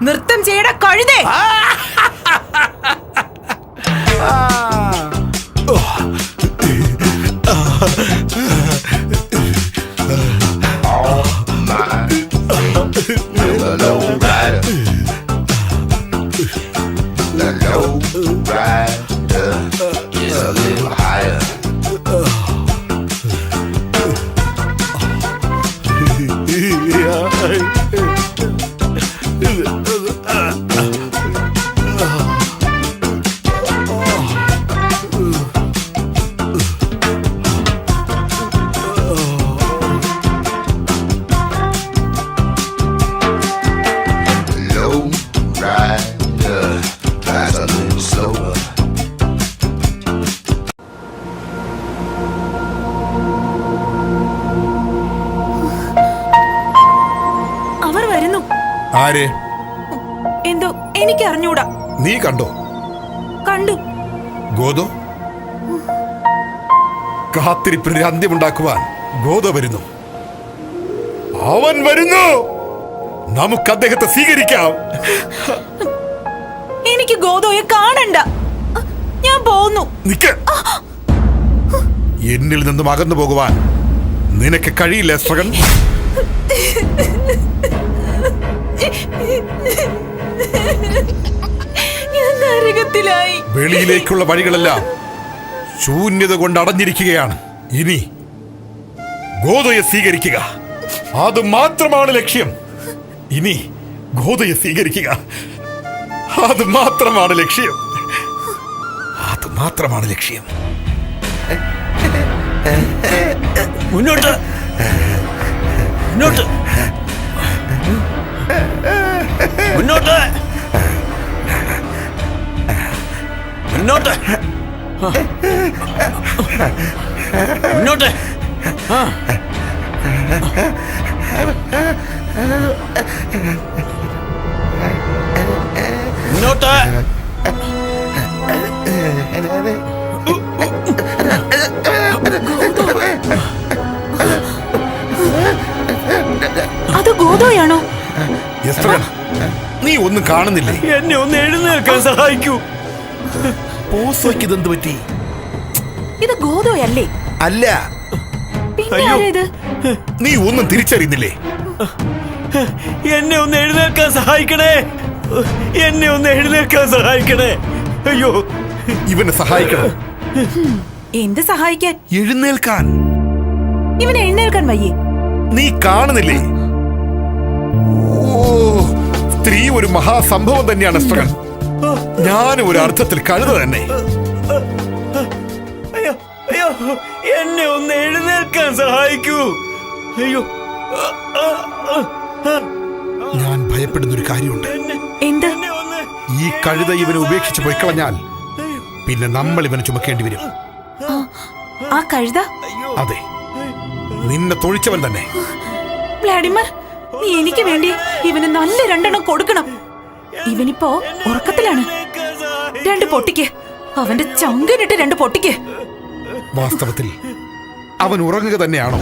നൃത്തം ചെയ്യട കഴുതേ. അവർ വരുന്നു. ആര്? എന്തോ എനിക്ക് അറിഞ്ഞൂടാ. നീ കണ്ടോ? കണ്ടു. ഗോദോ, കാത്തിരിപ്പിന് ഒരു അന്ത്യമുണ്ടാക്കുവാൻ ഗോദോ വരുന്നു. അവൻ വരുന്നു. നമുക്ക് അദ്ദേഹത്തെ സ്വീകരിക്കാം. എനിക്ക് ഗോദോയെ കാണണ്ട. ഞാൻ പോകുന്നു. നിക്ക്. എന്നിൽ നിന്നും അകന്നു പോകുവാൻ നിനക്ക് കഴിയില്ല എസ്ട്രഗൺ. ഞാൻ നരകത്തിലായി. വെളിയിലേക്കുള്ള വഴികളെല്ലാം ശൂന്യത കൊണ്ട് അടഞ്ഞിരിക്കുകയാണ്. ഇനി ഗോദോയെ സ്വീകരിക്കുക. അത് മാത്രമാണ് ലക്ഷ്യം. ഇനി ഗോദോയെ സ്വീകരിക്കുക. അത് മാത്രമാണ് ലക്ഷ്യം. അത് മാത്രമാണ് ലക്ഷ്യം. മുന്നോട്ട്, മുന്നോട്ട്, മുന്നോട്ട്, മുന്നോട്ട്, മുന്നോട്ട്. മുന്നോട്ട്. അത് ഗോദോയാണോ? എസ്ട്രഗൺ, നീ ഒന്നും കാണുന്നില്ലേ? എന്നെ ഒന്ന് എഴുന്നേൽക്കാൻ സഹായിക്കൂ. പോസോയ്ക്ക് ഇതെന്ത് പറ്റി? ഇത് ഗോദോയല്ലേ? അല്ല. പിന്നെ അയ്യോ. ആരാ ഇത്? നീ ഒന്നും തിരിച്ചറിയുന്നില്ലേ? എന്നെ ഒന്ന് എഴുന്നേൽക്കാൻ സഹായിക്കണേ. എന്നെ ഒന്ന് എഴുന്നേൽക്കാൻ സഹായിക്കണേ. അയ്യോ, ഇവനെ സഹായിക്കണം. എന്ത് സഹായിക്കാൻ? എഴുന്നേൽക്കാൻ. ഇവനെ എഴുന്നേൽക്കാൻ വയ്യേ? നീ കാണുന്നില്ലേ? ഓ, സ്ത്രീ ഒരു മഹാസംഭവം തന്നെയാണ് എസ്ട്രഗൺ. ഞാനും ഒരു അർത്ഥത്തിൽ കഴുത തന്നെ. അയ്യോ, അയ്യോ, എന്നെ ഒന്ന് എഴുന്നേൽക്കാൻ സഹായിക്കൂ. അയ്യോ, ഞാൻ ഭയപ്പെടുന്ന ഒരു കാര്യമുണ്ട്. എന്ത്? എന്നെ ഒന്ന്. ഈ കഴുത ഇവനെ ഉപേക്ഷിച്ച് പോയി കളഞ്ഞാൽ പിന്നെ നമ്മൾ ഇവനെ ചുമക്കേണ്ടി വരും. ആ കഴുത? അതെ, നിന്നെ തൊഴിച്ചവൻ തന്നെ. വ്ളാഡിമർ, നീ എനിക്ക് വേണ്ടി ഇവന് നല്ല രണ്ടെണ്ണം കൊടുക്കണം. ഇവനിപ്പോ ഉറക്കത്തിലാണ്. രണ്ട് പൊട്ടിക്ക്. അവന്റെ ചങ്കിനിട്ട് രണ്ട് പൊട്ടിക്ക്. വാസ്തവത്തിൽ അവൻ ഉറങ്ങുക തന്നെയാണോ?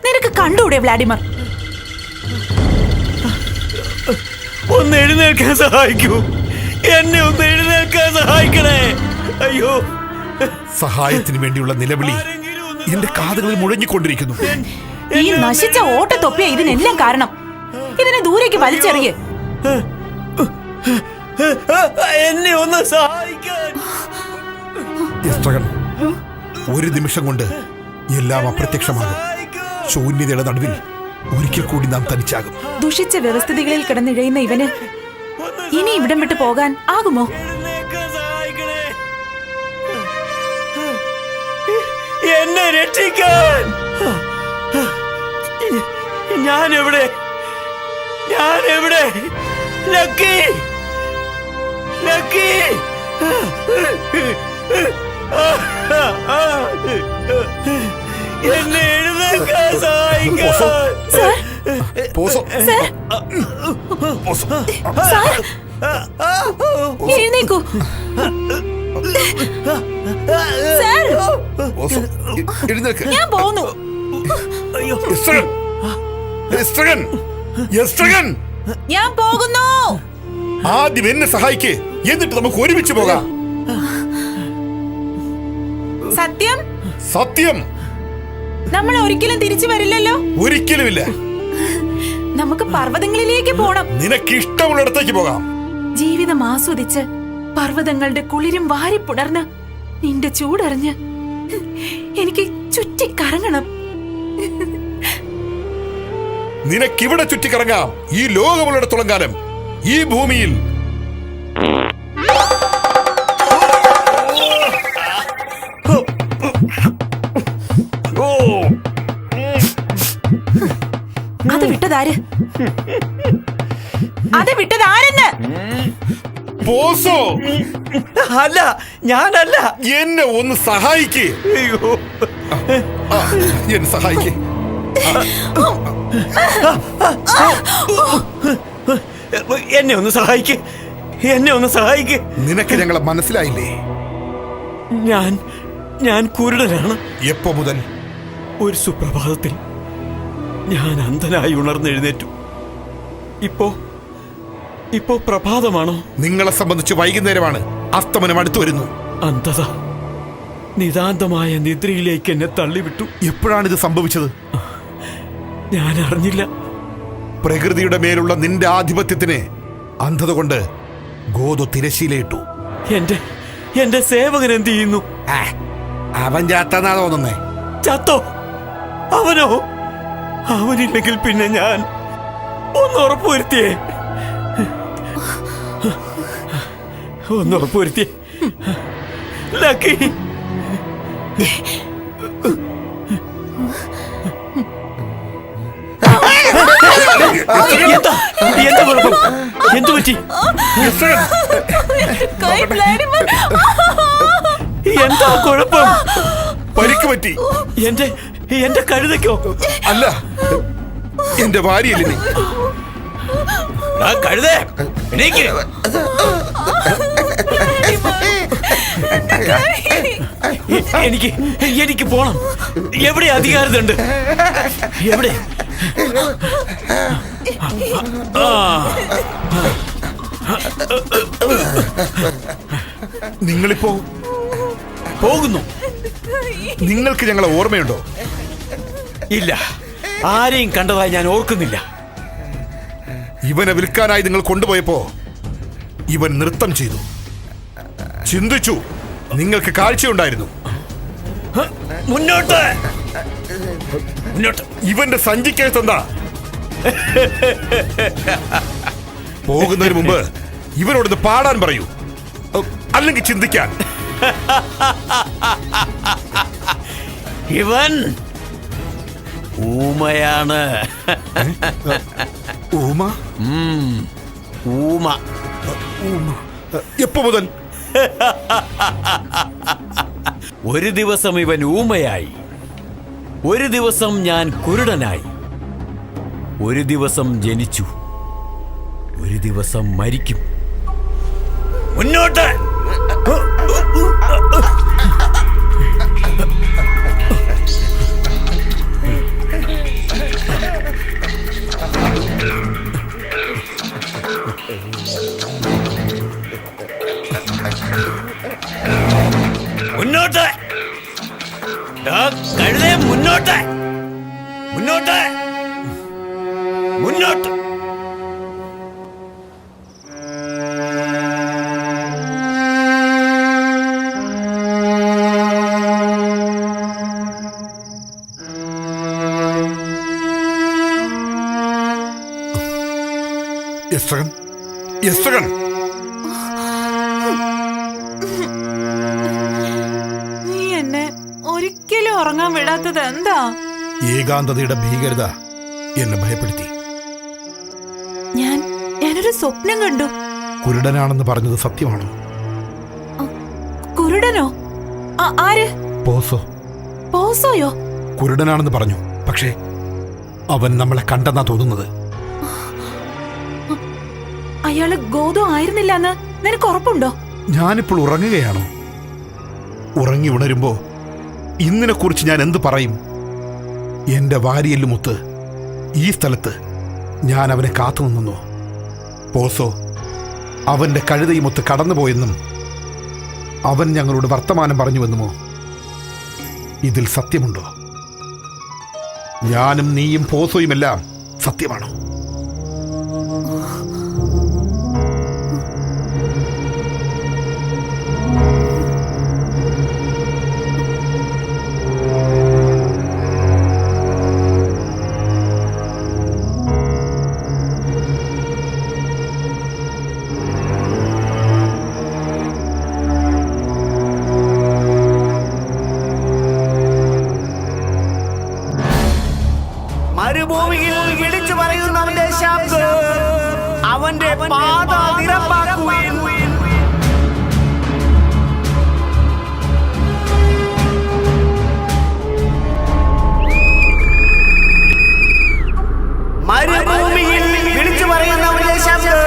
നിനക്ക് കണ്ടൂടെ വ്ളാഡിമർ? ഒന്ന് എഴുന്നേൽക്കാൻ സഹായിക്കൂ. എന്നെ ഒന്ന് എഴുന്നേൽക്കാൻ സഹായിക്കണേ. അയ്യോ, സഹായത്തിന് വേണ്ടിയുള്ള നിലവിളി എന്റെ കാതുകളിൽ മുഴങ്ങിക്കൊണ്ടിരിക്കുന്നു. ഈ നശിച്ച ഓട്ടത്തൊപ്പിയ ഇതിനെല്ലാം കാരണം. ഇതിനെ ദൂരേക്ക് വലിച്ചെറിയേ. എന്നെ ഒന്ന് സഹായിക്കാൻ. ഇസ്രകൻ, ഒരു നിമിഷം കൊണ്ട് എല്ലാം അപ്രത്യക്ഷമാകും. ശൂന്യതയുടെ നടുവിൽ ഒരിക്കൽ കൂടി നാം തനിച്ചാകും. ദുഷിച്ച വ്യവസ്ഥിതികളിൽ കിടന്നിഴയുന്ന ഇവന് ഇനി ഇവിടം വിട്ടു പോകാൻ ആകുമോ? എഴുന്നേൽക്കാൻ സഹായിക്കണേ. എന്നെ രക്ഷിക്കാൻ. ഞാനെവിടെ? Lucky, Lucky. എന്നെ എഴുന്നേൽക്കാൻ സഹായിക്കാൻ. പോസോ, സാർ, എഴുന്നേക്കൂ. സാർ, പോസോ, എഴുന്നേൽക്ക്. ഞാൻ പോന്നു. ഇസ്രകൻ, ഇസ്രകൻ, ഇസ്രകൻ, ഞാൻ പോകുന്നു. ആദ്യം എന്നെ സഹായിക്ക്, എന്നിട്ട് നമുക്ക് ഒരുമിച്ച് പോകാം. സത്യം, സത്യം. നമ്മൾ ഒരിക്കലും തിരിച്ചു വരില്ലല്ലോ. ഒരിക്കലുമില്ല. നമുക്ക് പർവ്വതങ്ങളിലേക്ക് പോണം. നിനക്ക് ഇഷ്ടമുള്ളിടത്തേക്ക് പോകാം. ജീവിതം ആസ്വദിച്ച് പർവ്വതങ്ങളുടെ കുളിരും വാരിപ്പുണർന്ന് നിന്റെ ചൂടറിഞ്ഞ് എനിക്ക് ചുറ്റിക്കറങ്ങണം. നിനക്കിവിടെ ചുറ്റിക്കറങ്ങാം. ഈ ലോകമുള്ളിടത്തോളം കാലം ഈ ഭൂമിയിൽ. അത് വിട്ടതാര്? അത് വിട്ടതാരെന്ന്? പോസോ, അല്ല, ഞാനല്ല. എന്നെ ഒന്ന് സഹായിക്ക്. അയ്യോ, എന്നെ സഹായിക്ക്. എന്നെ ഒന്ന് സഹായിക്ക്. എന്നെ ഒന്ന് സഹായിക്ക്. നിനക്ക് ഞങ്ങളെ മനസ്സിലായില്ലേ? ഞാൻ കുരുടനാണ്. എപ്പോ മുതൽ? ഒരു സുപ്രഭാതത്തിൽ ഞാൻ അന്ധനായി ഉണർന്നെഴുന്നേറ്റു. ഇപ്പോ പ്രഭാതമാണോ? നിങ്ങളെ സംബന്ധിച്ച് വൈകുന്നേരമാണ്. അസ്തമനം അടുത്തു വരുന്നു. അന്ധത നിതാന്തമായ നിദ്രയിലേക്ക് എന്നെ തള്ളിവിട്ടു. എപ്പോഴാണിത് സംഭവിച്ചത്? ഞാൻ അറിഞ്ഞില്ല. പ്രകൃതിയുടെ മേലുള്ള നിന്റെ ആധിപത്യത്തിന് അന്ധത കൊണ്ട് ഗോദോ തിരശീലയിട്ടു. എന്റെ സേവകൻ എന്ത് ചെയ്യുന്നു? അവൻ ചാത്താന്നാ തോന്നുന്നേ. ചത്തോ? അവനോ? അവനില്ലെങ്കിൽ പിന്നെ ഞാൻ ഒന്ന് ഉറപ്പുവരുത്തിയേ. ലക്കി, എന്താ കുഴപ്പം? എന്തു പറ്റി? എന്താ കുഴപ്പം? പരിക്ക് പറ്റി. എന്റെ കഴുതയ്ക്കോ? അല്ല, എന്റെ ഭാര്യയില്ലേ. കഴുതേ, എനിക്ക് പോണം. എവിടെ അധികാരമുണ്ട്? എവിടെ? നിങ്ങളിപ്പോ പോകുന്നു. നിങ്ങൾക്ക് ഞങ്ങളെ ഓർമ്മയുണ്ടോ? ഇല്ല, ആരെയും കണ്ടതായി ഞാൻ ഓർക്കുന്നില്ല. ഇവനെ വിൽക്കാനായി നിങ്ങൾ കൊണ്ടുപോയപ്പോ ഇവൻ നൃത്തം ചെയ്തു, ചിന്തിച്ചു. നിങ്ങൾക്ക് കാഴ്ചയുണ്ടായിരുന്നു. മുന്നോട്ട്. ഇവന്റെ സഞ്ചിക്കകത്തെന്താ? പോകുന്നതിന് മുമ്പ് ഇവനോടൊന്ന് പാടാൻ പറയൂ, അല്ലെങ്കിൽ ചിന്തിക്കാൻ. ഇവൻ ഊമയാണ്. ഊമ? ഊമ. എപ്പോ മുതൽ? ഒരു ദിവസം ഇവൻ ഊമയായി, ഒരു ദിവസം ഞാൻ കുരുടനായി, ഒരു ദിവസം ജനിച്ചു, ഒരു ദിവസം മരിക്കും. മുന്നോട്ട്. മുന്നോട്ട്. കഴുതേ, മുന്നോട്ട്, മുന്നോട്ട്, മുന്നോട്ട്. എസ്തകൻ, എസ്തകൻ, നീ എന്നെ ഒരിക്കലും ഉറങ്ങാൻ വിടാത്തത് എന്താ? ഏകാന്തതയുടെ ഭീകരത എന്നെ ഭയപ്പെടുത്തി. ഞാനൊരു സ്വപ്നം കണ്ടു. കുരുടനാണെന്ന് പറഞ്ഞത് സത്യമാണോ? കുരുടനോ? ആര്? പോസോ. പോസോയോ? കുരുടനാണെന്ന് പറഞ്ഞു, പക്ഷേ അവൻ നമ്മളെ കണ്ടെന്നാ തോന്നുന്നത്. അയാള് ഗോതോ ആയിരുന്നില്ലെന്ന് നിനക്ക് ഉറപ്പുണ്ടോ? ഞാനിപ്പോൾ ഉറങ്ങുകയാണോ? ഉറങ്ങി ഉണരുമ്പോ ഇന്നിനെ കുറിച്ച് ഞാൻ എന്ത് പറയും? എന്റെ വാരിയെല്ലുമൊത്ത് ഈ സ്ഥലത്ത് ഞാൻ അവനെ കാത്തു നിന്നു. പോസോ അവന്റെ കഴുതയുമൊത്ത് കടന്നുപോയെന്നും അവൻ ഞങ്ങളോട് വർത്തമാനം പറഞ്ഞുവെന്നുമോ? ഇതിൽ സത്യമുണ്ടോ? ഞാനും നീയും പോസോയുമെല്ലാം സത്യമാണോ? മരുഭൂമിയിൽ വിളിച്ചു പറയുന്നവന്റെ ശബ്ദം അവന്റെ പാത നിരപ്പാക്കുവിൻ. മരുഭൂമിയിൽ വിളിച്ചു പറയുന്നവന്റെ ശബ്ദം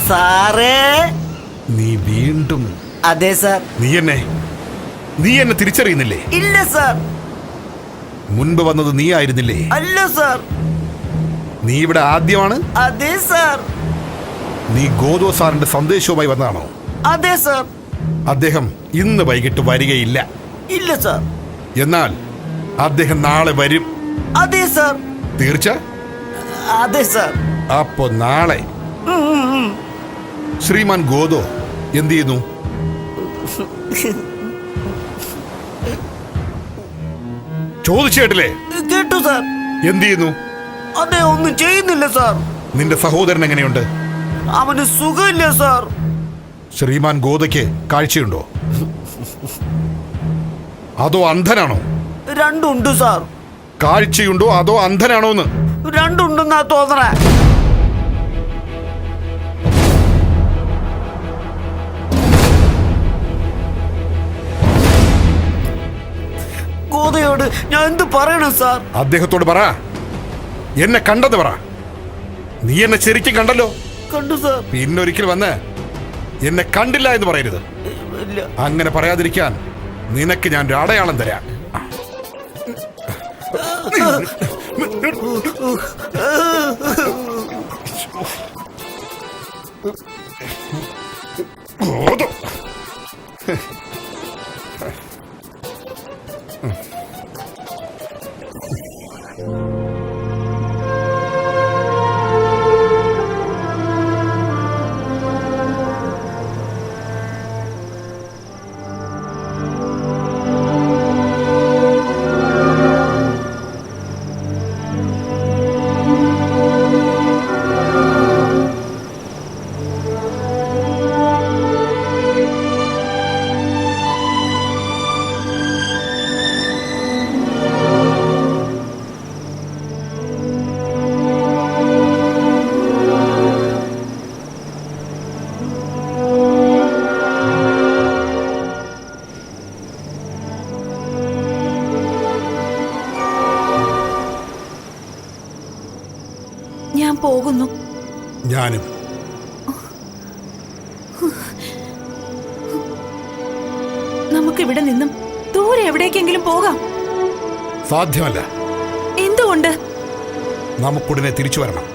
സാറേ. നീ വീണ്ടും? അതെ സാർ. നീ എന്നെ തിരിച്ചറിയുന്നില്ലേ? ഇല്ല സാർ. മുൻപ് വന്നത് നീ ആയിരുന്നില്ലേ? അല്ല സാർ. നീ ഇവിടെ ആദ്യമാണ്? അതെ സാർ. നീ ഗോദോ സാറിന്റെ സന്ദേശവുമായി വന്നതാണോ? അതെ സാർ. അദ്ദേഹം ഇന്ന് വൈകിട്ട് വരികയില്ല. ഇല്ല സാർ. എന്നാൽ അദ്ദേഹം നാളെ വരും. അതെ സാർ. തീർച്ച? അതെ സാർ. അപ്പോ നാളെ ശ്രീമാൻ ഗോദോ എന്ത് ചെയ്യുന്നു? ചോദിച്ചു കേട്ടില്ലേ? കേട്ടു സാർ. എന്ത് ചെയ്യുന്നു? അതെ, ഒന്നും ചെയ്യുന്നില്ല സാർ. നിന്റെ സഹോദരൻ എങ്ങനെയുണ്ട്? അവന് സുഖമില്ല സാർ. ശ്രീമാൻ ഗോദയ്ക്ക് കാഴ്ചയുണ്ടോ? അതോ അന്ധനാണോ? രണ്ടുണ്ട് സാർ. കാഴ്ചയുണ്ടോ അതോ അന്ധനാണോന്ന്? രണ്ടുണ്ടെന്നാ തോന്നണേ. ഗോദയോട് ഞാൻ എന്ത് പറയണം സാർ? അദ്ദേഹത്തോട് പറ, എന്നെ കണ്ടെന്ന് പറ. നീ എന്നെ ശരിക്കും കണ്ടല്ലോ? കണ്ടു സാർ. പിന്നൊരിക്കൽ വന്ന് എന്നെ കണ്ടില്ല എന്ന് പറയരുത്. ഇല്ല. അങ്ങനെ പറയാതിരിക്കാൻ നിനക്ക് ഞാൻ ഒരു അടയാളം തരാം. നമുക്കിവിടെ നിന്നും ദൂരെ എവിടേക്കെങ്കിലും പോകാം. സാധ്യമല്ല. എന്തുകൊണ്ട്? നമുക്കുടനെ തിരിച്ചു വരണം.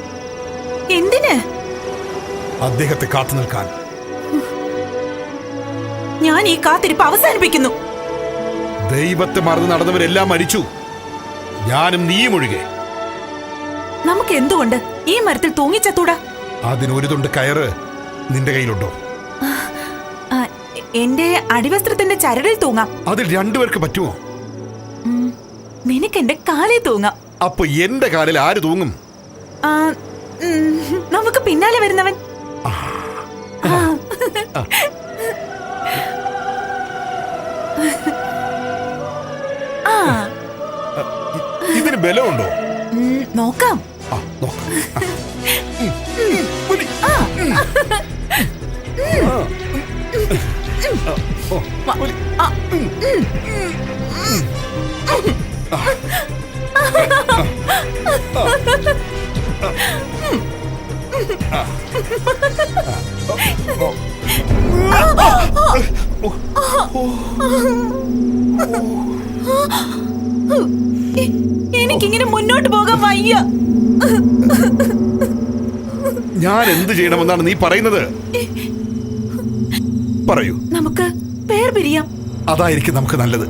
എന്തിന്? അദ്ദേഹത്തെ കാത്തു നിൽക്കാൻ. ഞാൻ ഈ കാത്തിരിപ്പ് അവസാനിപ്പിക്കുന്നു. ദൈവത്തെ മറന്ന് നടന്നവരെല്ലാം മരിച്ചു, ഞാനും നീയും ഒഴികെ. നമുക്ക് എന്തുകൊണ്ട് ഈ മരത്തിൽ തൂങ്ങിച്ചത്തൂടാ? അതിനൊരു തുണ്ട് കയറ് നിന്റെ കയ്യിലുണ്ടോ? ആ, എന്റെ അടിവസ്ത്രത്തിന്റെ ചരടിൽ തൂങ്ങാം. അതിൽ രണ്ടുപേർക്ക് പറ്റുമോ? നിനക്ക് എന്റെ കാലിൽ തൂങ്ങാം. അപ്പൊ എന്റെ കാലിൽ ആര് തൂങ്ങും? ആ, നമുക്ക് പിന്നാലെ വരുന്നവൻ. ഇതിന് ബലമുണ്ടോ? നോക്കാം. നോക്കാം. എനിക്കിങ്ങനെ മുന്നോട്ട് പോകാൻ വയ്യ. ഞാൻ എന്ത് ചെയ്യണമെന്നാണ് നീ പറയുന്നത്? പറയൂ. നമുക്ക് വേർപിരിയാം. അതായിരിക്കും നമുക്ക് നല്ലത്.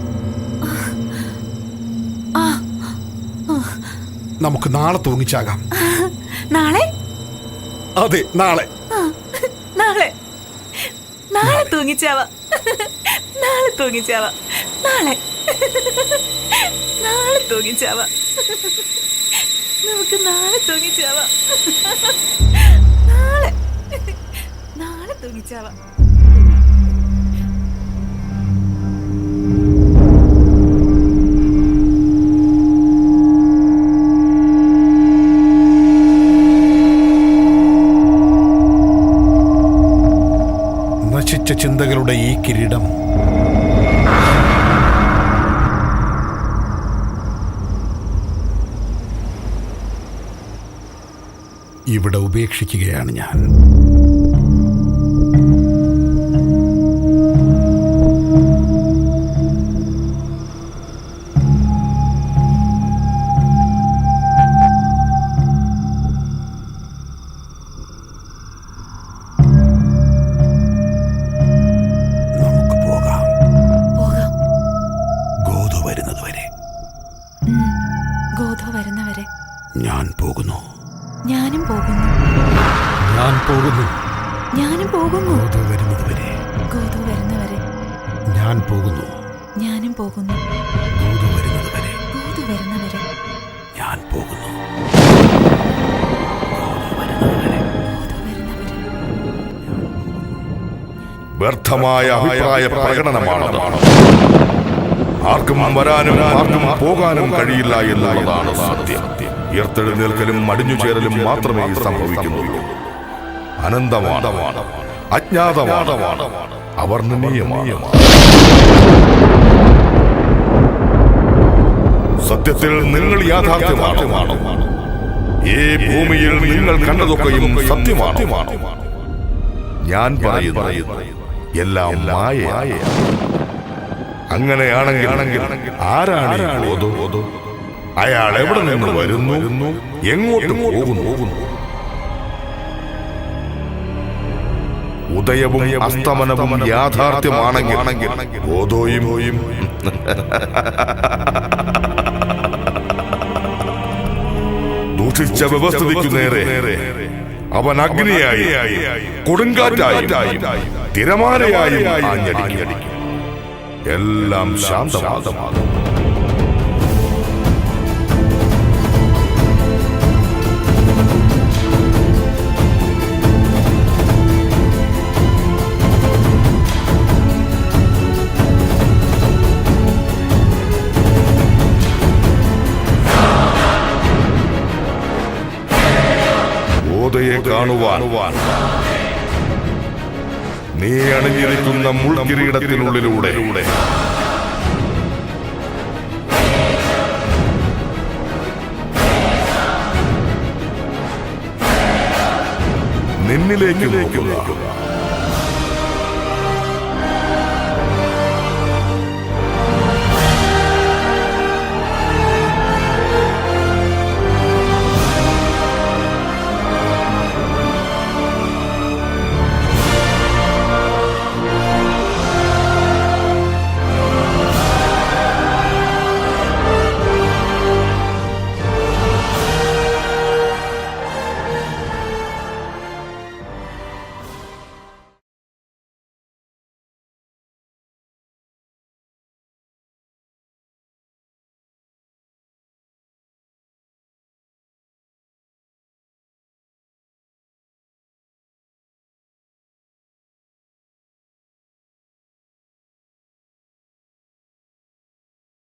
നമുക്ക് നാളെ തൂങ്ങിച്ചാകാം. നാളെ? അതെ, നാളെ. നാളെ നാളെ തൂങ്ങിച്ചാവാ. നാളെ തൂങ്ങിച്ചാവാ. നാളെ നാളെ തൂങ്ങിച്ചാവാ. നമുക്ക് നാളെ തൂങ്ങിച്ചാവാ. നാളെ നാളെ തൂങ്ങിച്ചാവാ. നശിച്ച ചിന്തകളുടെ ഈ കിരീടം ഇവിടെ ഉപേക്ഷിക്കുകയാണ് ഞാൻ. ഞാൻ പോകുന്നു. ഞാനും പോകുന്നു. ഞാൻ പോകുന്നു. ഞാനും പോകുന്നു. ഗോദോ വരുന്നതുവരെ. ഗോദോ വരുന്നവരെ. ഞാൻ പോകുന്നു. ഞാനും പോകുന്നു. ഗോദോ വരുന്നതുവരെ. ഗോദോ വരുന്നവരെ. ഞാൻ പോകുന്നു. വ്യർത്ഥമായ അഭിപ്രായ പ്രകടനമാണത്. ആർക്കും വരാനും ആർക്കും പോകാനും കഴിയില്ല എന്നുള്ളതാണ് സത്യം. ഉയർത്തെഴുന്നേൽക്കലും അടിഞ്ഞു ചേരലും മാത്രമേ സംഭവിക്കുന്നുള്ളൂ. അനന്തമാണ്, അജ്ഞാതമാണ്, അവർണ്ണനീയമാണ്. സത്യത്തിൽ നിങ്ങൾ യാഥാർത്ഥ്യമാണ്. ഈ ഭൂമിയിൽ നിങ്ങൾ കണ്ടതൊക്കെയും സത്യമാണ്. ഞാൻ പറയുന്നു എല്ലാം മായയാണ്. അങ്ങനെയാണെങ്കിൽ ആരാണ് ഗോദോ? അയാൾ എവിടെ നിന്ന് വരുന്നു, എങ്ങോട്ട് പോകുന്നു? ഉദയവും അസ്തമനവും യാഥാർത്ഥ്യമാണെങ്കിൽ ഗോദോയും ദൂഷിച്ച വ്യവസ്ഥിതിക്കു നേരെ അവൻ അഗ്നിയായി, കൊടുങ്കാറ്റായി, തിരമാലയായും ആഞ്ഞടിക്കും. എല്ലാം ശാന്തമാകും. ഗോദയെ കാണുവാൻ നീ അണിഞ്ഞിരിക്കുന്ന മുൾക്കിരീടത്തിനുള്ളിലൂടെ നിന്നിലേക്ക് നോക്കുക.